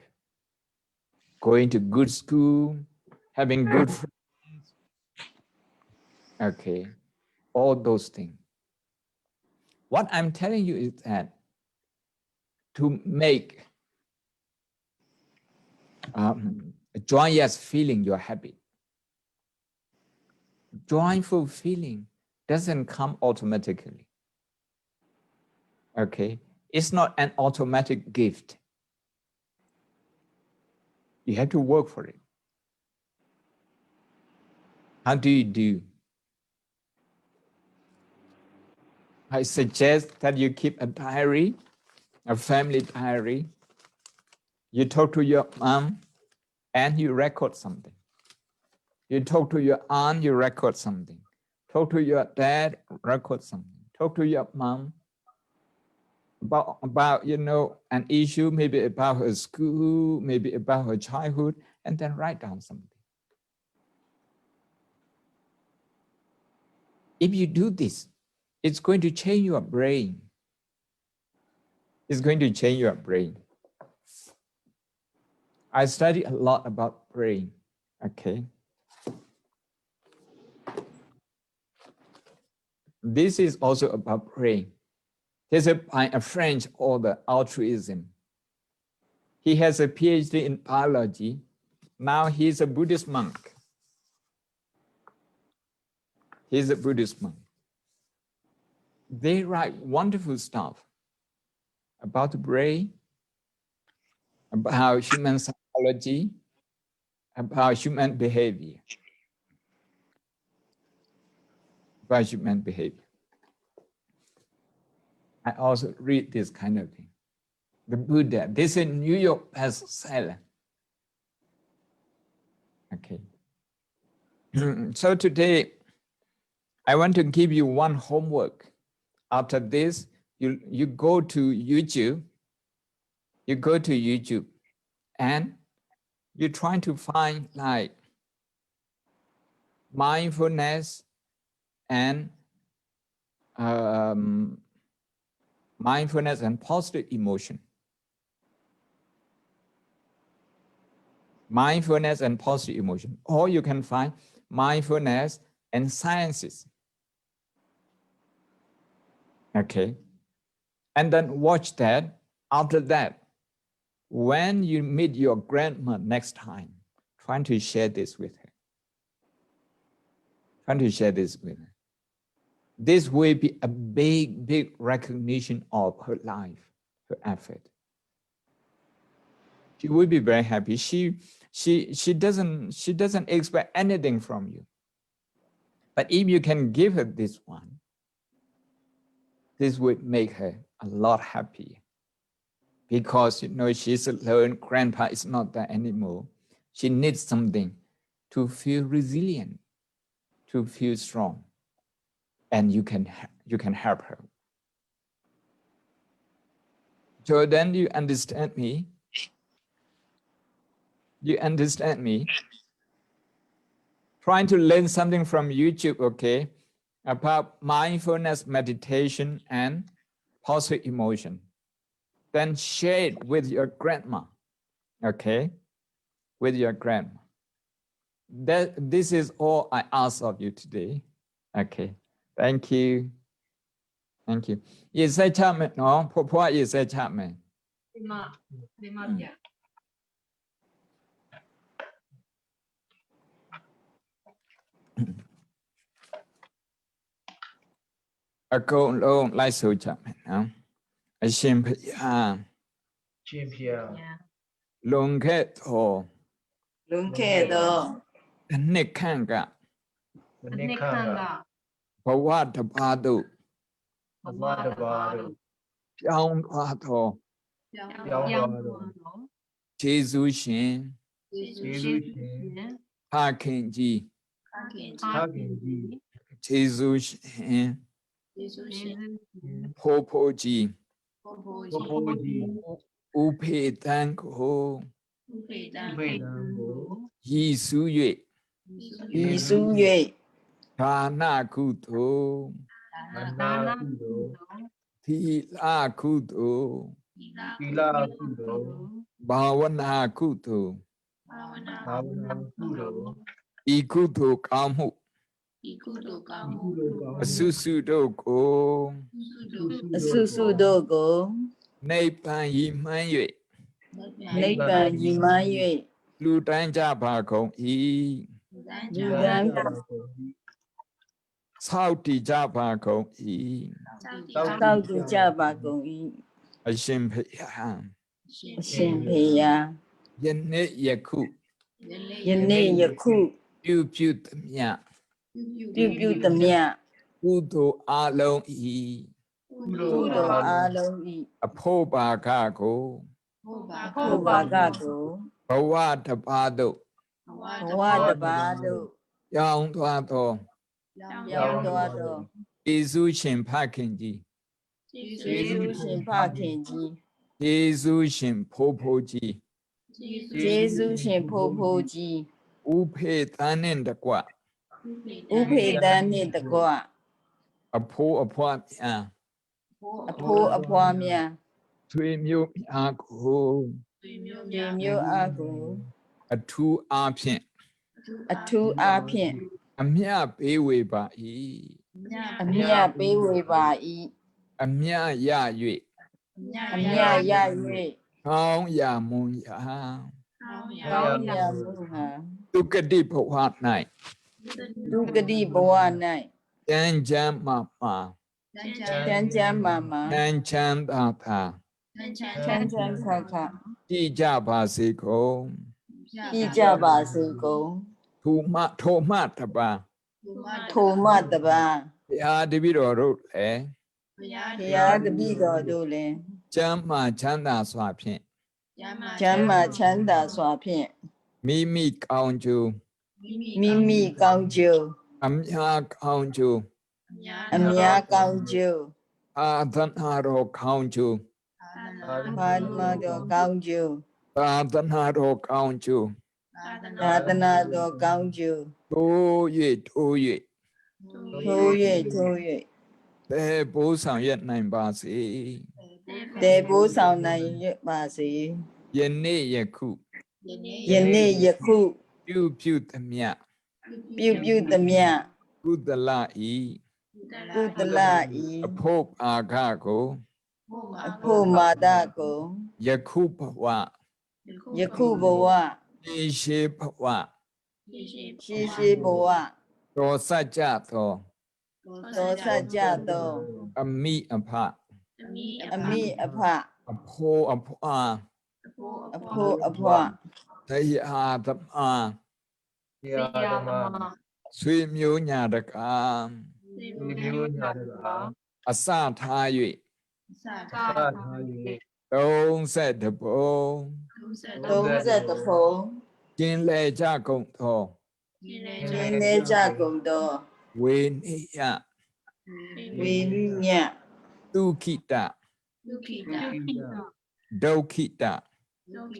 [SPEAKER 2] Going to good school, having good friends, okay, all those things. What I'm telling you is that to make a joyous feeling your habit, joyful feeling doesn't come automatically. Okay, it's not an automatic gift. You have to work for it. How do you do? I suggest that you keep a diary, a family diary. You talk to your mom and you record something. You talk to your aunt, you record something. Talk to your dad, record something. Talk to your mom about you know, an issue, maybe about her school, maybe about her childhood, and then write down something. If you do this, it's going to change your brain. It's going to change your brain. I study a lot about brain, okay? This is also about brain. There's a French author, altruism. He has a PhD in biology. Now he's a Buddhist monk. He's a Buddhist monk. They write wonderful stuff about the brain, about human psychology, about human behavior. About human behavior. I also read this kind of thing. The Buddha, this is New York bestseller. Okay. So today, I want to give you one homework. After this, you go to YouTube. You go to YouTube and you're trying to find like mindfulness and mindfulness and positive emotion. Mindfulness and positive emotion. Or you can find mindfulness and sciences. Okay. And then watch that. After that, when you meet your grandma next time, trying to share this with her. Trying to share this with her. This will be a big, big recognition of her life, her effort. She will be very happy. She doesn't expect anything from you. But if you can give her this one, this would make her a lot happier. Because you know she's alone, grandpa is not there anymore. She needs something to feel resilient, to feel strong. And you can help her. So then you understand me? You understand me? Trying to learn something from YouTube, okay, about mindfulness, meditation, and positive emotion. Then share it with your grandma, okay, with your grandma. This is all I ask of you today, okay. Thank you. Thank you. Yes, I tell me, no, Papa, yes, I tell me. A go long like so chap, no. A shimp,
[SPEAKER 4] Chimpia.
[SPEAKER 2] long cat or
[SPEAKER 1] Lunkedo.
[SPEAKER 2] a neck kanga,
[SPEAKER 4] Nikanga.
[SPEAKER 2] ဝတပါတု
[SPEAKER 4] ဘဝတပါတို့
[SPEAKER 2] ပြောင်းသွားသော
[SPEAKER 4] ပြောင်းသွားသော
[SPEAKER 2] ကျေးဇူးရှင်
[SPEAKER 4] ကျေးဇူးရှင်
[SPEAKER 2] ဖခင်ကြီး
[SPEAKER 4] ဖခင်ကြီး
[SPEAKER 2] ကျေးဇူးရှင်ဖိုးဖိုးကြီး
[SPEAKER 4] ဘုရားကြီး
[SPEAKER 2] ဥဖေတံကို
[SPEAKER 4] ဥပေတံကို
[SPEAKER 2] ရည်စူး
[SPEAKER 1] ဤစု၍
[SPEAKER 2] ၍ဒါနကုသိုလ်
[SPEAKER 4] နာကုသိုလ်
[SPEAKER 2] သီလကုသိုလ်
[SPEAKER 4] သီလကုသိုလ်
[SPEAKER 2] ဘာဝနာကုသိုလ်
[SPEAKER 4] ဘာဝနာကုသိုလ်
[SPEAKER 2] ဤကုသိုလ်ကောင်းမှု
[SPEAKER 4] ကုသိုလ်ကောင်း
[SPEAKER 2] အဆုစုတို့ကို
[SPEAKER 1] အစုစုတို့ကို
[SPEAKER 2] နိဗ္ဗာန်ရည်မှန်း၍
[SPEAKER 1] နိဗ္ဗာန်ရည်မှန်း၍
[SPEAKER 2] လူတိုင်းကြပါကုန်၏
[SPEAKER 1] လူတန်း
[SPEAKER 2] ဆောက်တည်ကြပါကုန်၏
[SPEAKER 1] တောက်တည်ကြပါကုန်၏
[SPEAKER 2] အရှင်ဖေယ
[SPEAKER 1] အရှင်ဖေယ
[SPEAKER 2] ယနေ့ယခု
[SPEAKER 1] ယနေ့ယခု
[SPEAKER 2] ပြုသမျှ
[SPEAKER 1] ပြုသမျှ
[SPEAKER 2] ကုသိုလ်အလုံး၏
[SPEAKER 1] ကုသိုလ်အလုံး၏
[SPEAKER 2] အဖို့ပါကကို
[SPEAKER 1] ဖို့ပါကကို
[SPEAKER 2] ဘဝတပါတို့
[SPEAKER 1] ဘဝတပါးတို့
[SPEAKER 2] ရောင်းသွားသော
[SPEAKER 1] ပြောင်းသွားသော
[SPEAKER 2] ယေရှုရှင်ဖခင်ကြီး
[SPEAKER 1] ယေရှုရှင်ဖခင်ကြီး
[SPEAKER 2] ယေရှုရှင်ဖိုးဖိုးကြီး
[SPEAKER 1] ယေရှုရှင်ဖိုးဖိုးကြီး
[SPEAKER 2] ဥဖေသန်းနှင့်တကွ
[SPEAKER 1] ဥဖေတန်းနှင့်တကွ
[SPEAKER 2] အဖိုးအဖွားများ
[SPEAKER 1] အဖိုးအဖွားများ
[SPEAKER 2] ဆွေမျိုးများကို
[SPEAKER 1] ဒီမျိုးအားကို
[SPEAKER 2] အထူးအားဖြင့်
[SPEAKER 1] အထူးအားဖြင့်
[SPEAKER 2] အမြတ်ပေးဝေပါ၏
[SPEAKER 1] အမြတ်ပေးဝေပါ၏
[SPEAKER 2] အမြတ်ရ၍
[SPEAKER 1] အမြတ်ရ၍
[SPEAKER 2] ကောင်းရာမွန်ရာ
[SPEAKER 1] ကောင်းရာမူဟာ
[SPEAKER 2] ဒုက္ကတိဘဝ၌
[SPEAKER 1] ဒုက္ကတိဘဝ၌
[SPEAKER 2] ကျမ်းချမ်းမာမာ
[SPEAKER 1] ချမ်းချမ်းမာမာ
[SPEAKER 2] ချမ်းချမ်းသာသာ
[SPEAKER 1] ချမ်းချမ်းခါခါ
[SPEAKER 2] ကြည်ကြပါစေကုန်
[SPEAKER 1] ကြည်ကြပါစေကုန်
[SPEAKER 2] ထိုမှတပါ
[SPEAKER 1] ထိုမတပါ
[SPEAKER 2] ဘုရားတပည့်တော်တို့လည်း
[SPEAKER 1] ဘုရားတပည့်တော်တို့လည်း
[SPEAKER 2] ကျမ်းမာချမ်းသာစွာဖြင့်
[SPEAKER 1] ချမ်းမာချမ်းသာစွာဖြင့်
[SPEAKER 2] မိမိကောင်းကျိုး
[SPEAKER 1] မိမိကောင်းကျိုး
[SPEAKER 2] အများကောင်းကျိုး
[SPEAKER 1] အများကောင်းကျိုး
[SPEAKER 2] အာသနာတော်ကောင်းကျိုး
[SPEAKER 1] ဘာမတော်ကောင်းကျိုး
[SPEAKER 2] သာသနာတော်ကောင်းကျိုး
[SPEAKER 1] သာသနာတော်ကောင်းကျိုး
[SPEAKER 2] ထိုး၍
[SPEAKER 1] ထိုး၍ထိုး၍
[SPEAKER 2] သေဘိုးဆောင်ရနိုင်ပါစေ
[SPEAKER 1] တေဘိုးဆောင်နိုင်ရပါစေ
[SPEAKER 2] ယနေ့ယခု
[SPEAKER 1] ယနေ့ယခု
[SPEAKER 2] ပြုသမျှ
[SPEAKER 1] ပြုသမျှ
[SPEAKER 2] ကုသလဤ
[SPEAKER 1] ကုသလဤ
[SPEAKER 2] အဖို့အာဃကို
[SPEAKER 1] အဖို့မာတကို
[SPEAKER 2] ယခုဘဝ
[SPEAKER 1] ယခုဘဝ
[SPEAKER 2] ဒီရှိဘဝ
[SPEAKER 1] ရှိဘဝ
[SPEAKER 2] တော်စัจကြသော
[SPEAKER 1] သောစัจကြသော
[SPEAKER 2] အမိအဖ
[SPEAKER 1] အမိအဖ
[SPEAKER 2] အဖို့အဖွာ
[SPEAKER 1] အဖို့အဖွာ
[SPEAKER 2] တရားသမား
[SPEAKER 4] တရားဓမ္မ
[SPEAKER 2] ဆွေမျိုးညာတကာ
[SPEAKER 4] ဒီမျိုးညာတကာ
[SPEAKER 2] အစထား၍
[SPEAKER 4] သာထား၍
[SPEAKER 2] 30ဘုံ
[SPEAKER 1] 30ဖုံ
[SPEAKER 2] ကျင်လေကြကုန်သော
[SPEAKER 1] ကျင်းနေကြကုန်သော
[SPEAKER 2] ဝေနိယ
[SPEAKER 1] ဝိညတ်
[SPEAKER 2] ဒုခိတဒုက္ခိတ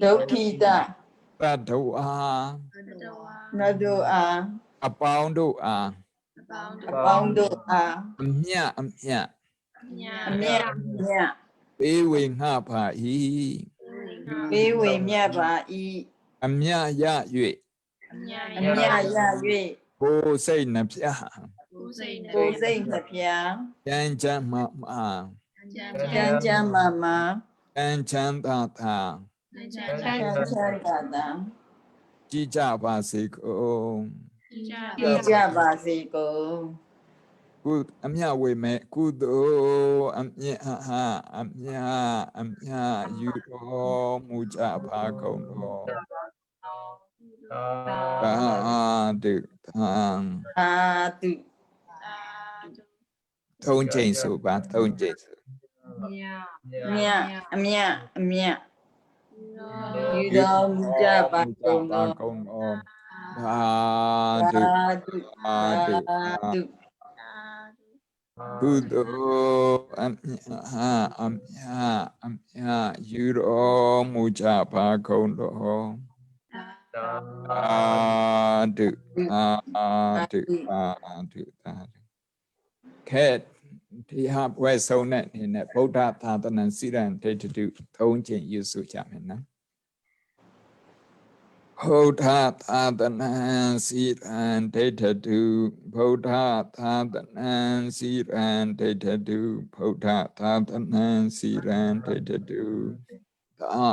[SPEAKER 1] ဒုက္ခိတ
[SPEAKER 2] သတ္တဝါ
[SPEAKER 1] နတ်တို့အား
[SPEAKER 2] အပေါင်းတို့အား
[SPEAKER 1] အပေါင်းတို့အား
[SPEAKER 2] အမြတ်အမြတ်
[SPEAKER 1] အမြတ်မြတ်
[SPEAKER 2] ပေးဝေငှပါ၏
[SPEAKER 1] ပေးဝေမြတ်ပါ၏
[SPEAKER 2] အမြတ်ရ၍
[SPEAKER 1] အမြတ်ရ၍
[SPEAKER 2] ကိုယ်စိတ်နှပြ
[SPEAKER 1] ကိုယ်စိတ်နှပြ
[SPEAKER 2] ကျမ်းချမ်းမာမာ
[SPEAKER 1] ချမ်းချမ်းမာမာ
[SPEAKER 2] ချမ်းချမ်းသာသာ
[SPEAKER 1] ချမ်းချမ်းသာသာ
[SPEAKER 2] ကြည်ကြပါစေကုန်
[SPEAKER 1] ကြည်ကြပါစေကုန်
[SPEAKER 2] ကုအမြတ်ဝေမဲ့ကုသိုလ်အမြတ်အမြတ်ယူတော်မူကြပါကုန်တော် သာဓုသံ
[SPEAKER 1] အာတု
[SPEAKER 2] သုံးချိန်ဆိုပါသုံးချိန်ဆို
[SPEAKER 3] Yeah.
[SPEAKER 1] မြတ်အမြတ်အမြတ်ယူတော်မူကြပါကုန်သော
[SPEAKER 2] ကုံတော်သာ
[SPEAKER 1] သာ
[SPEAKER 2] ဓု
[SPEAKER 1] ဓု
[SPEAKER 2] သာ
[SPEAKER 1] သာ
[SPEAKER 2] ဓု
[SPEAKER 1] ဓု
[SPEAKER 2] ကုသိုလ်အမြတ်အမြတ်အမြတ်ယူတော်မူကြပါကုန်တော်သာဓုသာဓုသာဓုသာဓုခဲတရားပွဲဆုံးတဲ့အနေနဲ့ဗုဒ္ဓသာသနာစိရန်ဒိဋ္ဌတုသုံးချိန်ယူဆိုကြမယ်နော်ဗုဒ္ဓသာသနာစိရန်ဒိဋ္ဌတုဗုဒ္ဓသာသနာစိရန်ဒိဋ္ဌတုဗုဒ္ဓသာသနာစိရန်ဒိဋ္ဌတုသာ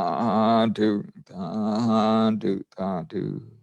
[SPEAKER 2] ဓုသာဓုသာဓု